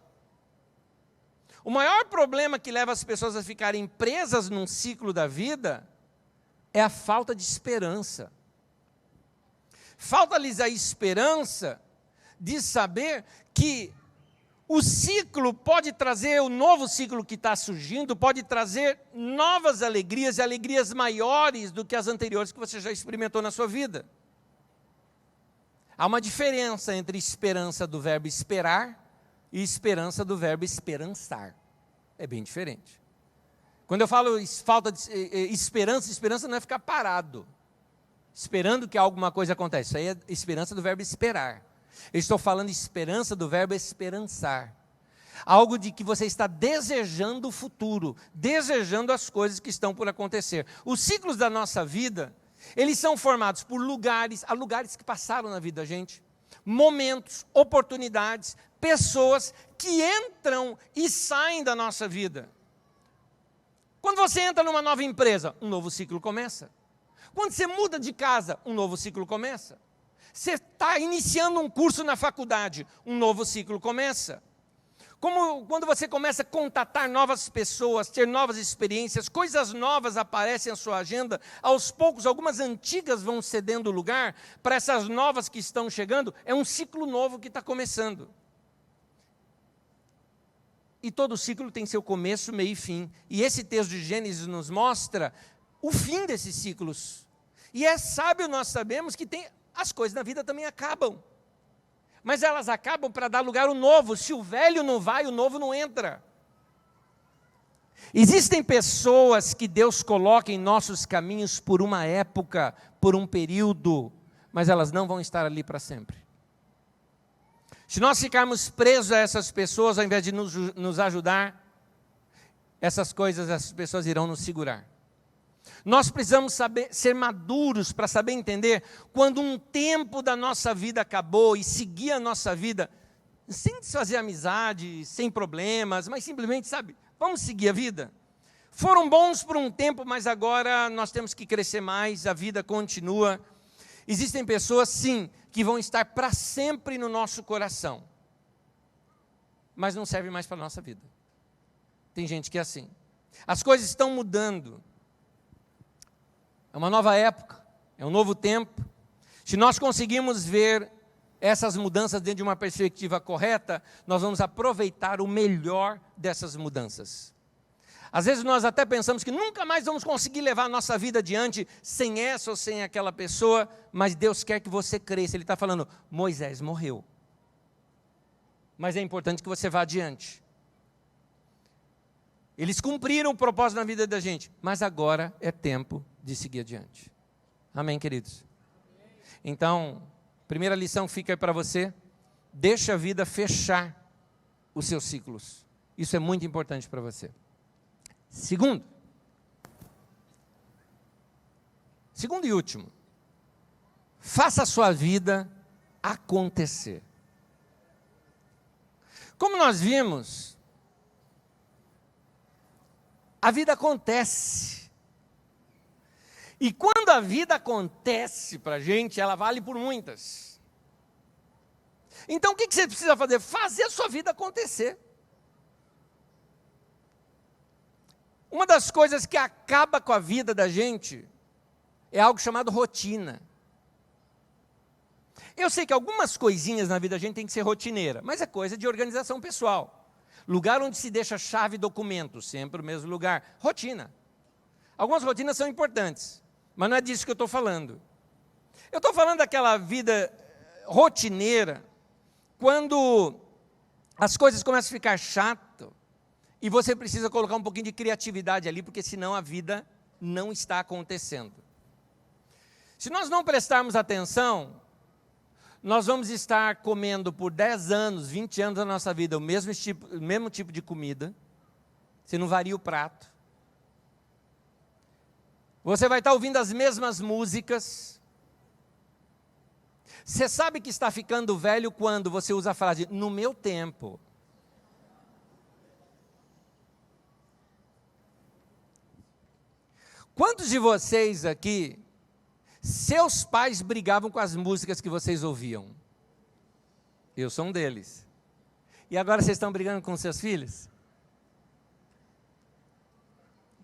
O maior problema que leva as pessoas a ficarem presas num ciclo da vida é a falta de esperança. Falta-lhes a esperança de saber que o ciclo pode trazer, o novo ciclo que está surgindo, pode trazer novas alegrias e alegrias maiores do que as anteriores que você já experimentou na sua vida. Há uma diferença entre esperança do verbo esperar e esperança do verbo esperançar. É bem diferente. Quando eu falo falta de esperança, esperança não é ficar parado, esperando que alguma coisa aconteça. Isso aí é esperança do verbo esperar. Eu estou falando esperança do verbo esperançar. Algo de que você está desejando o futuro, desejando as coisas que estão por acontecer. Os ciclos da nossa vida, eles são formados por lugares, há lugares que passaram na vida da gente, momentos, oportunidades, pessoas que entram e saem da nossa vida. Quando você entra numa nova empresa, um novo ciclo começa. Quando você muda de casa, um novo ciclo começa. Você está iniciando um curso na faculdade, um novo ciclo começa. Como quando você começa a contatar novas pessoas, ter novas experiências, coisas novas aparecem na sua agenda, aos poucos algumas antigas vão cedendo lugar para essas novas que estão chegando, é um ciclo novo que está começando. E todo ciclo tem seu começo, meio e fim. E esse texto de Gênesis nos mostra o fim desses ciclos. E é sábio nós sabemos que as coisas na vida também acabam. Mas elas acabam para dar lugar ao novo. Se o velho não vai, o novo não entra. Existem pessoas que Deus coloca em nossos caminhos por uma época, por um período, mas elas não vão estar ali para sempre. Se nós ficarmos presos a essas pessoas, ao invés de nos ajudar, essas pessoas irão nos segurar. Nós precisamos ser maduros para saber entender quando um tempo da nossa vida acabou e seguir a nossa vida, sem desfazer amizade, sem problemas, mas simplesmente, vamos seguir a vida. Foram bons por um tempo, mas agora nós temos que crescer mais, a vida continua. Existem pessoas, sim, que vão estar para sempre no nosso coração, mas não servem mais para a nossa vida. Tem gente que é assim. As coisas estão mudando. É uma nova época, é um novo tempo. Se nós conseguirmos ver essas mudanças dentro de uma perspectiva correta, nós vamos aproveitar o melhor dessas mudanças. Às vezes nós até pensamos que nunca mais vamos conseguir levar a nossa vida adiante sem essa ou sem aquela pessoa, mas Deus quer que você cresça. Ele está falando, Moisés morreu. Mas é importante que você vá adiante. Eles cumpriram o propósito na vida da gente, mas agora é tempo de seguir adiante. Amém, queridos? Então, primeira lição fica aí para você, deixa a vida fechar os seus ciclos. Isso é muito importante para você. Segundo e último, faça a sua vida acontecer. Como nós vimos, a vida acontece. E quando a vida acontece para a gente, ela vale por muitas. Então o que você precisa fazer? Fazer a sua vida acontecer. Uma das coisas que acaba com a vida da gente é algo chamado rotina. Eu sei que algumas coisinhas na vida da gente tem que ser rotineira, mas é coisa de organização pessoal. Lugar onde se deixa chave e documento, sempre o mesmo lugar. Rotina. Algumas rotinas são importantes, mas não é disso que eu estou falando. Eu estou falando daquela vida rotineira, quando as coisas começam a ficar chato e você precisa colocar um pouquinho de criatividade ali, porque senão a vida não está acontecendo. Se nós não prestarmos atenção, nós vamos estar comendo por 10 anos, 20 anos da nossa vida o mesmo tipo de comida, você não varia o prato. Você vai estar ouvindo as mesmas músicas. Você sabe que está ficando velho quando você usa a frase, no meu tempo. Quantos de vocês aqui, seus pais brigavam com as músicas que vocês ouviam? Eu sou um deles. E agora vocês estão brigando com seus filhos?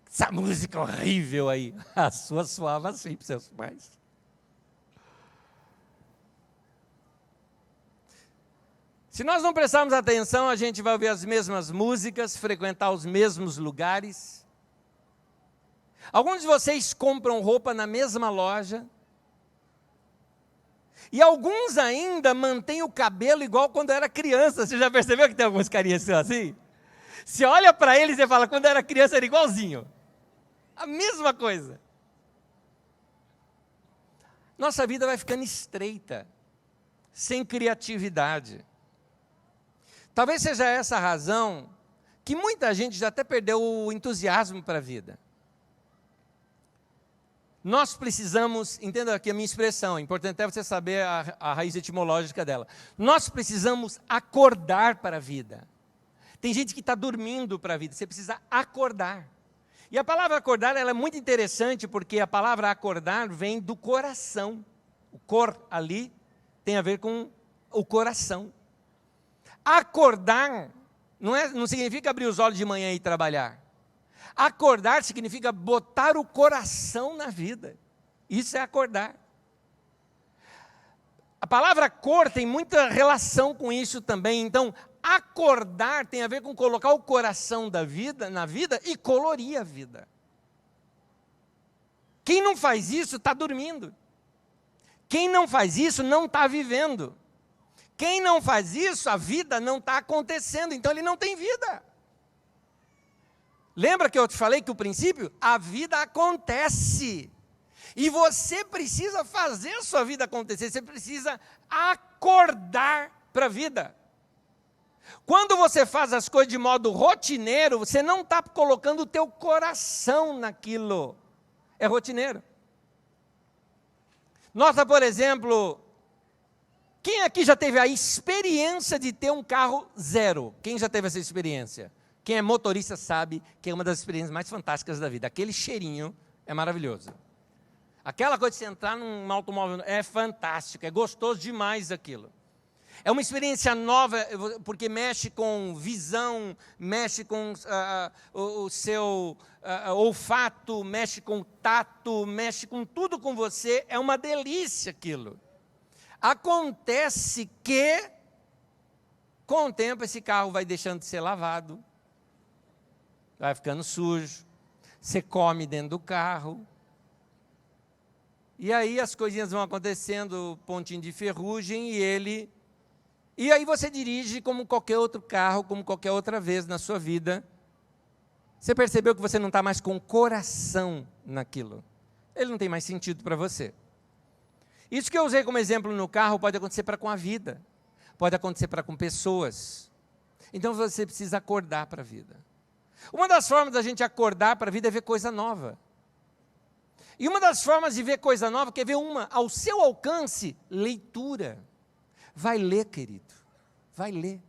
Essa música horrível aí. A sua soava assim para seus pais. Se nós não prestarmos atenção, a gente vai ouvir as mesmas músicas, frequentar os mesmos lugares. Alguns de vocês compram roupa na mesma loja. E alguns ainda mantêm o cabelo igual quando era criança. Você já percebeu que tem alguns carinhas que são assim? Você olha para eles e fala, quando era criança era igualzinho. A mesma coisa. Nossa vida vai ficando estreita, sem criatividade. Talvez seja essa a razão que muita gente já até perdeu o entusiasmo para a vida. Nós precisamos, entenda aqui a minha expressão, é importante até você saber a raiz etimológica dela. Nós precisamos acordar para a vida. Tem gente que está dormindo para a vida, você precisa acordar. E a palavra acordar ela é muito interessante, porque a palavra acordar vem do coração. O cor ali tem a ver com o coração. Acordar não significa abrir os olhos de manhã e trabalhar. Acordar significa botar o coração na vida. Isso é acordar. A palavra cor tem muita relação com isso também. Então, acordar tem a ver com colocar o coração na vida e colorir a vida. Quem não faz isso está dormindo. Quem não faz isso não está vivendo. Quem não faz isso, a vida não está acontecendo, então ele não tem vida. Lembra que eu te falei que o princípio? A vida acontece. E você precisa fazer a sua vida acontecer, você precisa acordar para a vida. Quando você faz as coisas de modo rotineiro, você não está colocando o teu coração naquilo. É rotineiro. Nota, por exemplo, quem aqui já teve a experiência de ter um carro zero? Quem já teve essa experiência? Quem é motorista sabe que é uma das experiências mais fantásticas da vida. Aquele cheirinho é maravilhoso. Aquela coisa de você entrar num automóvel é fantástico, é gostoso demais aquilo. É uma experiência nova, porque mexe com visão, mexe com o seu olfato, mexe com tato, mexe com tudo com você. É uma delícia aquilo. Acontece que, com o tempo, esse carro vai deixando de ser lavado, vai ficando sujo, você come dentro do carro, e aí as coisinhas vão acontecendo, pontinho de ferrugem, e aí você dirige como qualquer outro carro, como qualquer outra vez na sua vida. Você percebeu que você não está mais com coração naquilo, ele não tem mais sentido para você. Isso que eu usei como exemplo no carro pode acontecer com a vida, pode acontecer com pessoas. Então você precisa acordar para a vida. Uma das formas da gente acordar para a vida é ver coisa nova. E uma das formas de ver coisa nova, quer ver uma, ao seu alcance, leitura. Vai ler, querido, vai ler.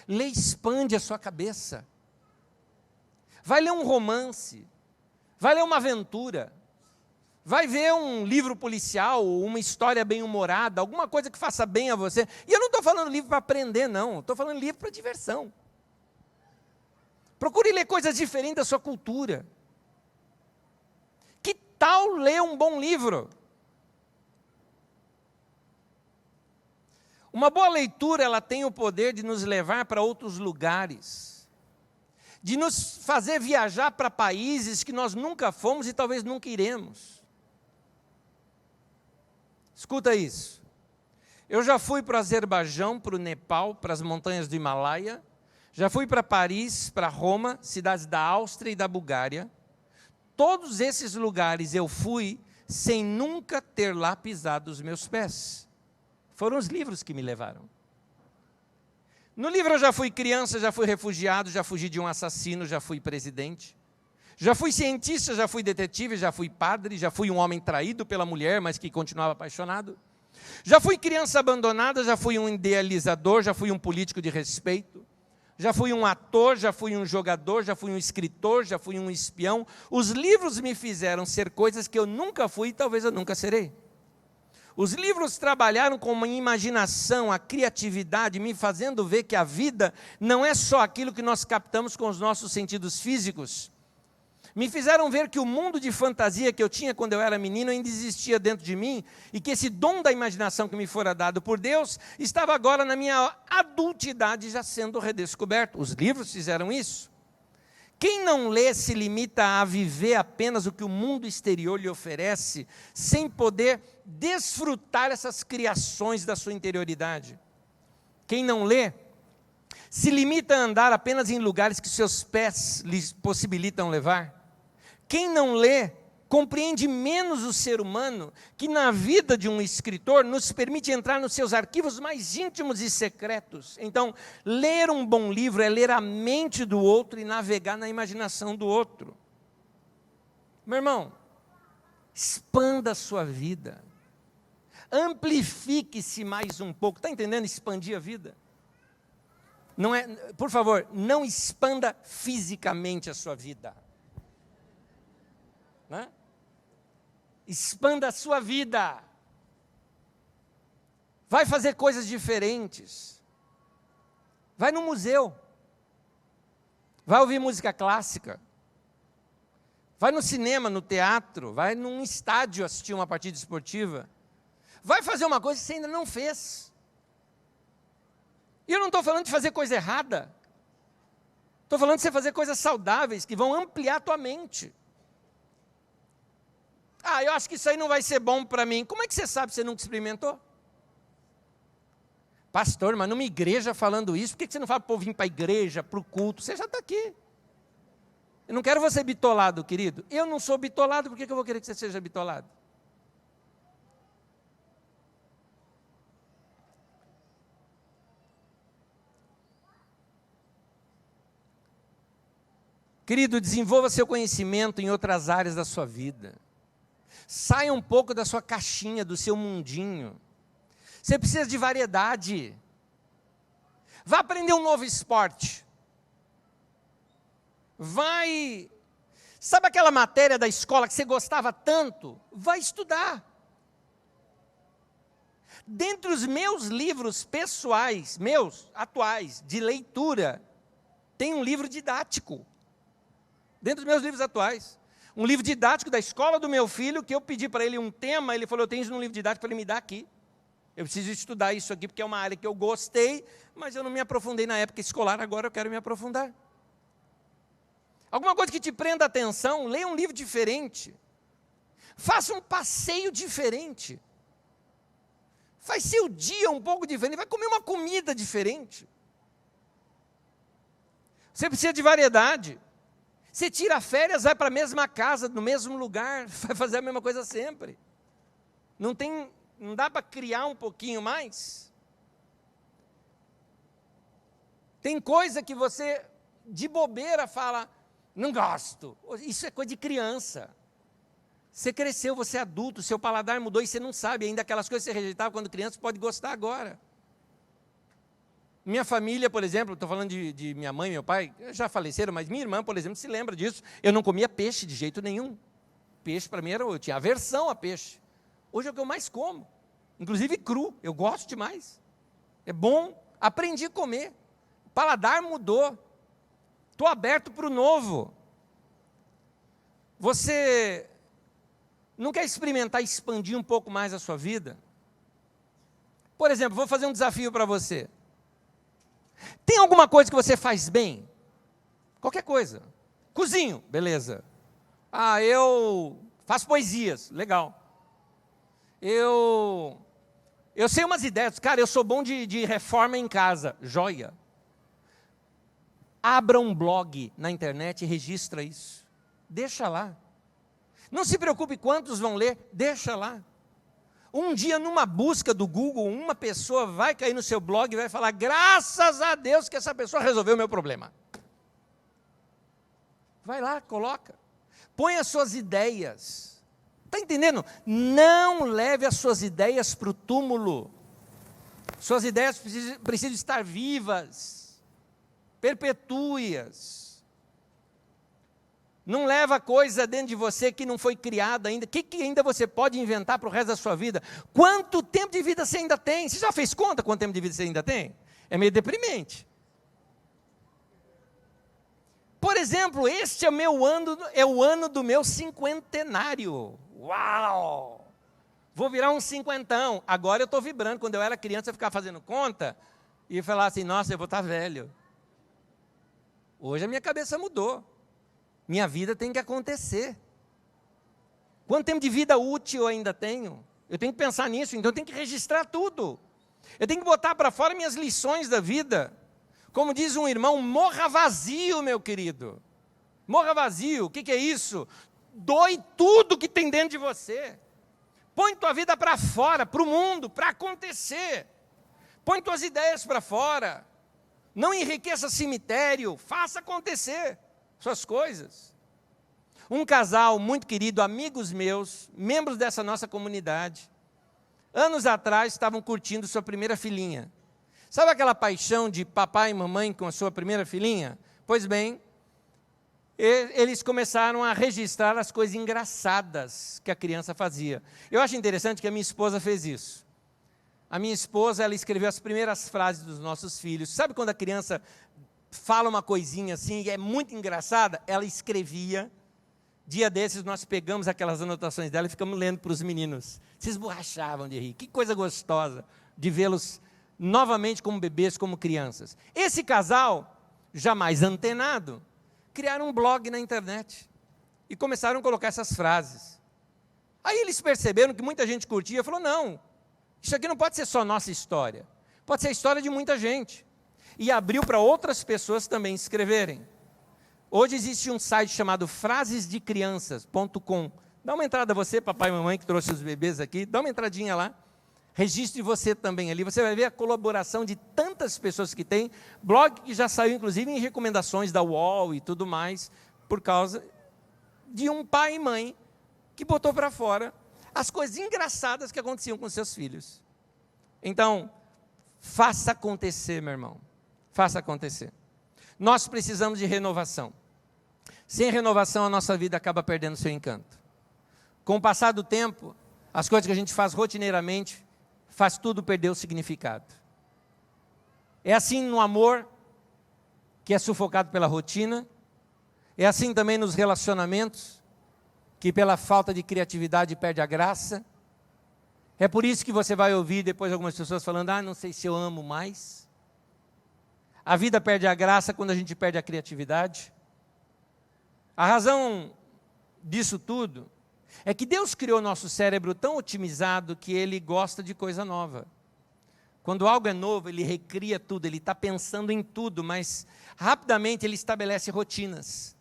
Ler expande a sua cabeça. Vai ler um romance, vai ler uma aventura, Vai ver um livro policial, uma história bem-humorada, alguma coisa que faça bem a você. E eu não estou falando livro para aprender, não. Estou falando livro para diversão. Procure ler coisas diferentes da sua cultura. Que tal ler um bom livro? Uma boa leitura, ela tem o poder de nos levar para outros lugares, de nos fazer viajar para países que nós nunca fomos e talvez nunca iremos. Escuta isso. Eu já fui para o Azerbaijão, para o Nepal, para as montanhas do Himalaia, já fui para Paris, para Roma, cidades da Áustria e da Bulgária. Todos esses lugares eu fui sem nunca ter lá pisado os meus pés. Foram os livros que me levaram. No livro eu já fui criança, já fui refugiado, já fugi de um assassino, já fui presidente. Já fui cientista, já fui detetive, já fui padre, já fui um homem traído pela mulher, mas que continuava apaixonado. Já fui criança abandonada, já fui um idealizador, já fui um político de respeito. Já fui um ator, já fui um jogador, já fui um escritor, já fui um espião. Os livros me fizeram ser coisas que eu nunca fui e talvez eu nunca serei. Os livros trabalharam com a imaginação, a criatividade, me fazendo ver que a vida não é só aquilo que nós captamos com os nossos sentidos físicos. Me fizeram ver que o mundo de fantasia que eu tinha quando eu era menino ainda existia dentro de mim e que esse dom da imaginação que me fora dado por Deus estava agora na minha adultidade já sendo redescoberto. Os livros fizeram isso. Quem não lê se limita a viver apenas o que o mundo exterior lhe oferece, sem poder desfrutar essas criações da sua interioridade. Quem não lê se limita a andar apenas em lugares que seus pés lhe possibilitam levar. Quem não lê compreende menos o ser humano, que na vida de um escritor nos permite entrar nos seus arquivos mais íntimos e secretos. Então, ler um bom livro é ler a mente do outro e navegar na imaginação do outro. Meu irmão, expanda a sua vida. Amplifique-se mais um pouco. Está entendendo? Expandir a vida. Não é, por favor, não expanda fisicamente a sua vida. Né? Expanda a sua vida. Vai fazer coisas diferentes. Vai no museu. Vai ouvir música clássica. Vai no cinema, no teatro. Vai num estádio assistir uma partida esportiva. Vai fazer uma coisa que você ainda não fez. E eu não estou falando de fazer coisa errada. Estou falando de você fazer coisas saudáveis, que vão ampliar a tua mente. Ah, eu acho que isso aí não vai ser bom para mim. Como é que você sabe que você nunca experimentou? Pastor, mas numa igreja falando isso, por que você não fala para o povo vir para a igreja, para o culto? Você já está aqui. Eu não quero você bitolado, querido. Eu não sou bitolado, por que eu vou querer que você seja bitolado? Querido, desenvolva seu conhecimento em outras áreas da sua vida. Saia um pouco da sua caixinha, do seu mundinho. Você precisa de variedade. Vá aprender um novo esporte. Vai... Sabe aquela matéria da escola que você gostava tanto? Vai estudar. Dentre os meus livros pessoais, meus, atuais, de leitura, tem um livro didático. Dentro dos meus livros atuais. Um livro didático da escola do meu filho, que eu pedi para ele um tema, ele falou, eu tenho isso num livro didático para ele me dar aqui. Eu preciso estudar isso aqui, porque é uma área que eu gostei, mas eu não me aprofundei na época escolar, agora eu quero me aprofundar. Alguma coisa que te prenda a atenção, leia um livro diferente. Faça um passeio diferente. Faz seu dia um pouco diferente, vai comer uma comida diferente. Você precisa de variedade. Você tira férias, vai para a mesma casa, no mesmo lugar, vai fazer a mesma coisa sempre. Não dá para criar um pouquinho mais? Tem coisa que você, de bobeira, fala, não gosto. Isso é coisa de criança. Você cresceu, você é adulto, seu paladar mudou e você não sabe ainda aquelas coisas que você rejeitava quando criança, pode gostar agora. Minha família, por exemplo, estou falando de minha mãe e meu pai, já faleceram, mas minha irmã, por exemplo, se lembra disso. Eu não comia peixe de jeito nenhum. Peixe para mim eu tinha aversão a peixe. Hoje é o que eu mais como, inclusive cru, eu gosto demais. É bom, aprendi a comer, o paladar mudou, estou aberto para o novo. Você não quer experimentar expandir um pouco mais a sua vida? Por exemplo, vou fazer um desafio para você. Tem alguma coisa que você faz bem? Qualquer coisa. Cozinho, beleza. Eu faço poesias, legal. Eu sei umas ideias, cara, eu sou bom de reforma em casa, joia. Abra um blog na internet e registra isso. Deixa lá. Não se preocupe quantos vão ler, deixa lá. Um dia, numa busca do Google, uma pessoa vai cair no seu blog e vai falar, graças a Deus que essa pessoa resolveu o meu problema. Vai lá, coloca. Põe as suas ideias. Está entendendo? Não leve as suas ideias para o túmulo. Suas ideias precisam estar vivas. Perpetue-as. Não leva coisa dentro de você que não foi criada ainda. O que ainda você pode inventar para o resto da sua vida? Quanto tempo de vida você ainda tem? Você já fez conta quanto tempo de vida você ainda tem? É meio deprimente. Por exemplo, este é o ano do meu cinquentenário. Uau! Vou virar um cinquentão. Agora eu estou vibrando. Quando eu era criança, eu ficava fazendo conta e falava assim, nossa, eu vou estar velho. Hoje a minha cabeça mudou. Minha vida tem que acontecer. Quanto tempo de vida útil eu ainda tenho? Eu tenho que pensar nisso, então eu tenho que registrar tudo. Eu tenho que botar para fora minhas lições da vida. Como diz um irmão, morra vazio, meu querido. Morra vazio, o que é isso? Doe tudo que tem dentro de você. Põe tua vida para fora, para o mundo, para acontecer. Põe tuas ideias para fora. Não enriqueça cemitério, faça acontecer suas coisas. Um casal muito querido, amigos meus, membros dessa nossa comunidade, anos atrás estavam curtindo sua primeira filhinha. Sabe aquela paixão de papai e mamãe com a sua primeira filhinha? Pois bem, eles começaram a registrar as coisas engraçadas que a criança fazia. Eu acho interessante que a minha esposa fez isso. A minha esposa, ela escreveu as primeiras frases dos nossos filhos. Sabe quando a criança fala uma coisinha assim, e é muito engraçada? Ela escrevia. Dia desses nós pegamos aquelas anotações dela e ficamos lendo para os meninos. Se esborrachavam de rir. Que coisa gostosa de vê-los novamente como bebês, como crianças. Esse casal, já mais antenado, criaram um blog na internet e começaram a colocar essas frases. Aí eles perceberam que muita gente curtia e falou, não, isso aqui não pode ser só nossa história, pode ser a história de muita gente. E abriu para outras pessoas também escreverem. Hoje existe um site chamado frasesdecrianças.com. Dá uma entrada você, papai e mamãe que trouxe os bebês aqui, dá uma entradinha lá. Registre você também ali, você vai ver a colaboração de tantas pessoas que tem, blog que já saiu inclusive em recomendações da UOL e tudo mais, por causa de um pai e mãe que botou para fora as coisas engraçadas que aconteciam com seus filhos. Então, faça acontecer, meu irmão, faça acontecer. Nós precisamos de renovação. Sem renovação, a nossa vida acaba perdendo seu encanto. Com o passar do tempo, as coisas que a gente faz rotineiramente, faz tudo perder o significado. É assim no amor, que é sufocado pela rotina. É assim também nos relacionamentos, que pela falta de criatividade perde a graça. É por isso que você vai ouvir depois algumas pessoas falando, não sei se eu amo mais. A vida perde a graça quando a gente perde a criatividade. A razão disso tudo é que Deus criou nosso cérebro tão otimizado que ele gosta de coisa nova. Quando algo é novo, ele recria tudo, ele está pensando em tudo, mas rapidamente ele estabelece rotinas,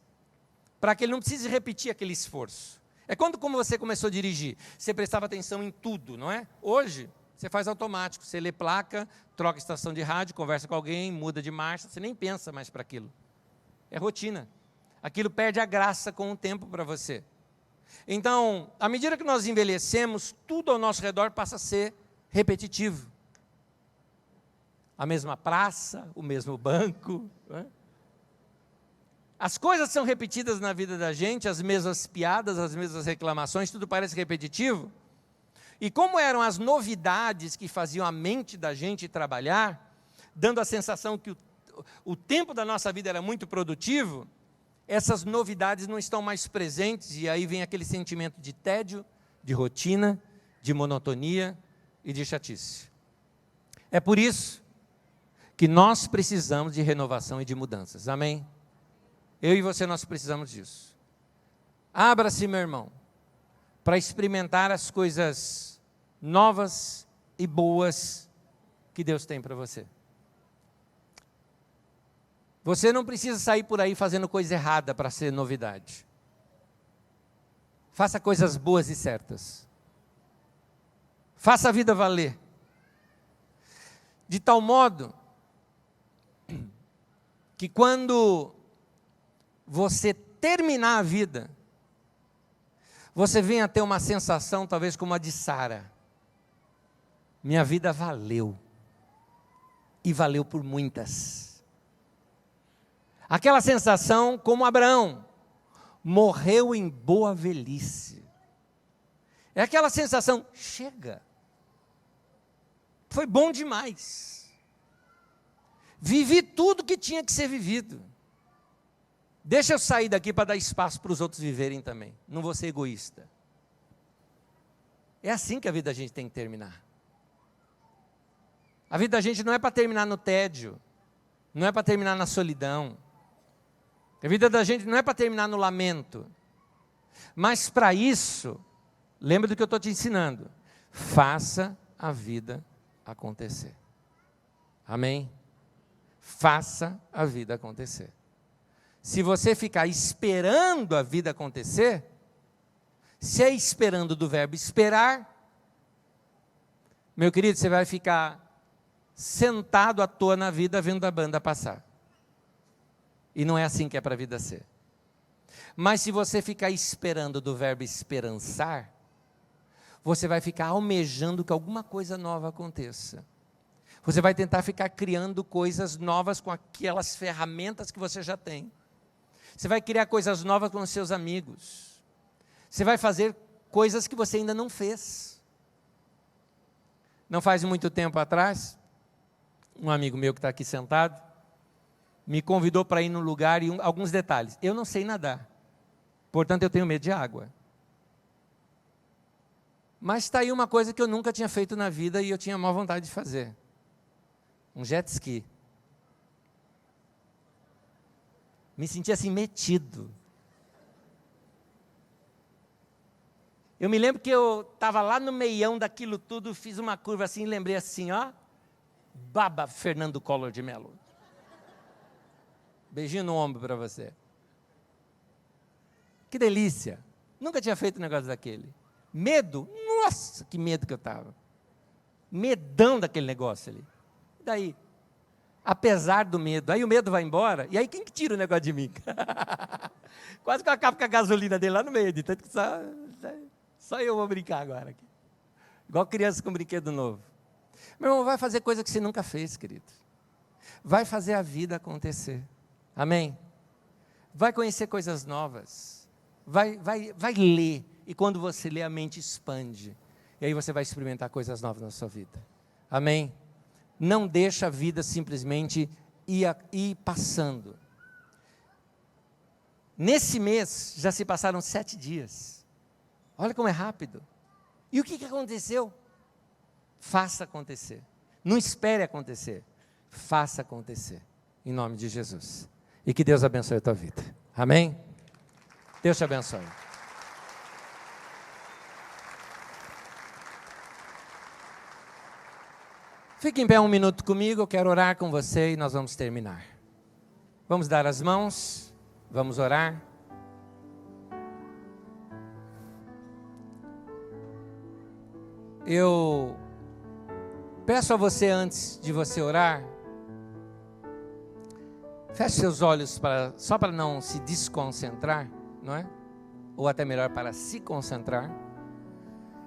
para que ele não precise repetir aquele esforço. É como você começou a dirigir, você prestava atenção em tudo, não é? Hoje, você faz automático, você lê placa, troca estação de rádio, conversa com alguém, muda de marcha, você nem pensa mais para aquilo. É rotina. Aquilo perde a graça com o tempo para você. Então, à medida que nós envelhecemos, tudo ao nosso redor passa a ser repetitivo. A mesma praça, o mesmo banco. Não é? As coisas são repetidas na vida da gente, as mesmas piadas, as mesmas reclamações, tudo parece repetitivo. E como eram as novidades que faziam a mente da gente trabalhar, dando a sensação que o tempo da nossa vida era muito produtivo, essas novidades não estão mais presentes, e aí vem aquele sentimento de tédio, de rotina, de monotonia e de chatice. É por isso que nós precisamos de renovação e de mudanças, amém? Eu e você, nós precisamos disso. Abra-se, meu irmão, para experimentar as coisas novas e boas que Deus tem para você. Você não precisa sair por aí fazendo coisa errada para ser novidade. Faça coisas boas e certas. Faça a vida valer. De tal modo que quando você terminar a vida, você venha ter uma sensação talvez como a de Sara. Minha vida valeu. E valeu por muitas. Aquela sensação como Abraão, morreu em boa velhice. É aquela sensação, chega. Foi bom demais. Vivi tudo que tinha que ser vivido. Deixa eu sair daqui para dar espaço para os outros viverem também. Não vou ser egoísta. É assim que a vida da gente tem que terminar. A vida da gente não é para terminar no tédio. Não é para terminar na solidão. A vida da gente não é para terminar no lamento. Mas para isso, lembra do que eu estou te ensinando. Faça a vida acontecer. Amém? Faça a vida acontecer. Se você ficar esperando a vida acontecer, se é esperando do verbo esperar, meu querido, você vai ficar sentado à toa na vida vendo a banda passar. E não é assim que é para a vida ser. Mas se você ficar esperando do verbo esperançar, você vai ficar almejando que alguma coisa nova aconteça. Você vai tentar ficar criando coisas novas com aquelas ferramentas que você já tem. Você vai criar coisas novas com os seus amigos. Você vai fazer coisas que você ainda não fez. Não faz muito tempo atrás, um amigo meu que está aqui sentado, me convidou para ir num lugar e alguns detalhes. Eu não sei nadar, portanto eu tenho medo de água. Mas está aí uma coisa que eu nunca tinha feito na vida e eu tinha maior vontade de fazer. Um jet ski. Me senti assim metido. Eu me lembro que eu estava lá no meião daquilo tudo, fiz uma curva assim e lembrei assim, ó, Baba Fernando Collor de Mello. Beijinho no ombro para você. Que delícia. Nunca tinha feito um negócio daquele. Medo? Nossa, que medo que eu estava. Medão daquele negócio ali. E daí? Apesar do medo. Aí o medo vai embora. E aí quem que tira o negócio de mim? Quase que eu acabo com a gasolina dele lá no meio. De tanto que só eu vou brincar agora aqui. Igual criança com brinquedo novo. Meu irmão, vai fazer coisa que você nunca fez, querido. Vai fazer a vida acontecer. Amém? Vai conhecer coisas novas, vai ler, e quando você lê, a mente expande, e aí você vai experimentar coisas novas na sua vida. Amém? Não deixa a vida simplesmente ir passando. Nesse mês, já se passaram 7 dias, olha como é rápido. E o que aconteceu? Faça acontecer, não espere acontecer, faça acontecer, em nome de Jesus. E que Deus abençoe a tua vida. Amém? Deus te abençoe. Fique em pé um minuto comigo, eu quero orar com você e nós vamos terminar. Vamos dar as mãos, vamos orar. Eu peço a você, antes de você orar, feche seus olhos só para não se desconcentrar, não é? Ou até melhor, para se concentrar.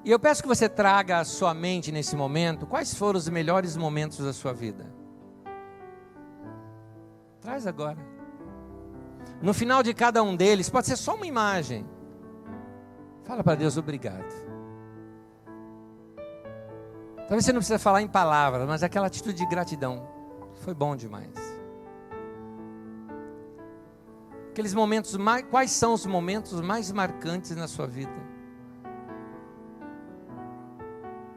E eu peço que você traga à sua mente nesse momento, quais foram os melhores momentos da sua vida. Traz agora. no final de cada um deles, pode ser só uma imagem. Fala para Deus obrigado. Talvez você não precise falar em palavras, mas aquela atitude de gratidão foi bom demais. Aqueles momentos, quais são os momentos mais marcantes na sua vida?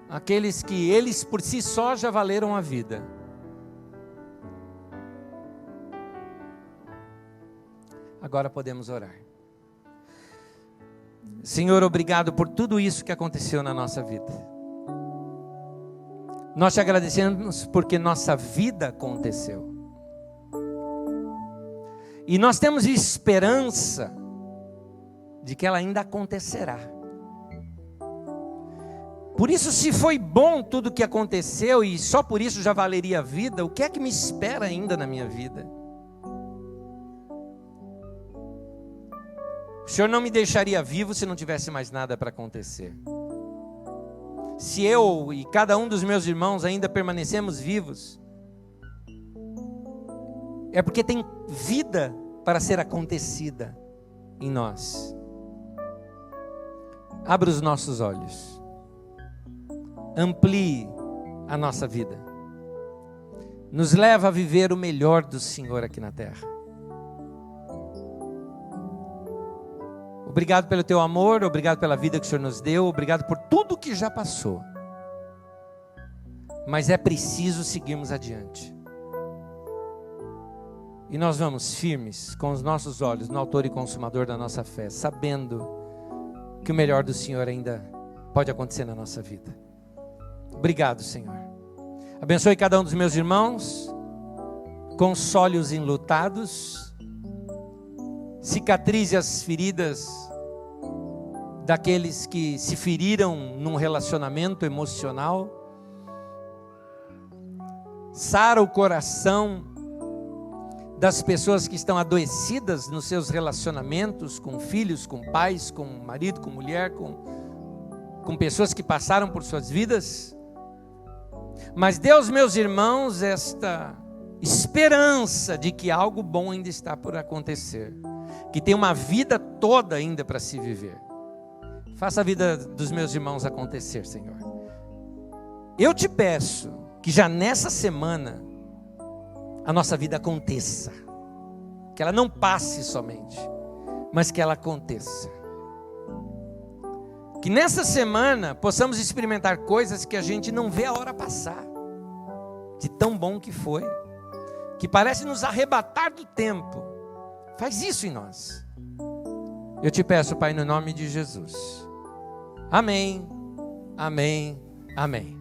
Aqueles que eles por si só já valeram a vida. Agora podemos orar. Senhor, obrigado por tudo isso que aconteceu na nossa vida. Nós te agradecemos porque nossa vida aconteceu. E nós temos esperança de que ela ainda acontecerá. Por isso, se foi bom tudo o que aconteceu e só por isso já valeria a vida, o que é que me espera ainda na minha vida? O Senhor não me deixaria vivo se não tivesse mais nada para acontecer. Se eu e cada um dos meus irmãos ainda permanecemos vivos, é porque tem vida para ser acontecida em nós. Abra os nossos olhos. Amplie a nossa vida. Nos leva a viver o melhor do Senhor aqui na terra. Obrigado pelo teu amor, obrigado pela vida que o Senhor nos deu, obrigado por tudo que já passou. Mas é preciso seguirmos adiante. E nós vamos firmes com os nossos olhos no autor e consumador da nossa fé, sabendo que o melhor do Senhor ainda pode acontecer na nossa vida. Obrigado, Senhor. Abençoe cada um dos meus irmãos, console-os enlutados, cicatrize as feridas daqueles que se feriram num relacionamento emocional, sara o coração das pessoas que estão adoecidas nos seus relacionamentos, com filhos, com pais, com marido, com mulher, com pessoas que passaram por suas vidas. Mas dê aos meus irmãos esta esperança de que algo bom ainda está por acontecer, que tem uma vida toda ainda para se viver. Faça a vida dos meus irmãos acontecer, Senhor. Eu te peço que já nessa semana a nossa vida aconteça, que ela não passe somente, mas que ela aconteça. Que nessa semana possamos experimentar coisas que a gente não vê a hora passar, de tão bom que foi, que parece nos arrebatar do tempo. Faz isso em nós. Eu te peço, Pai, no nome de Jesus. Amém, amém, amém.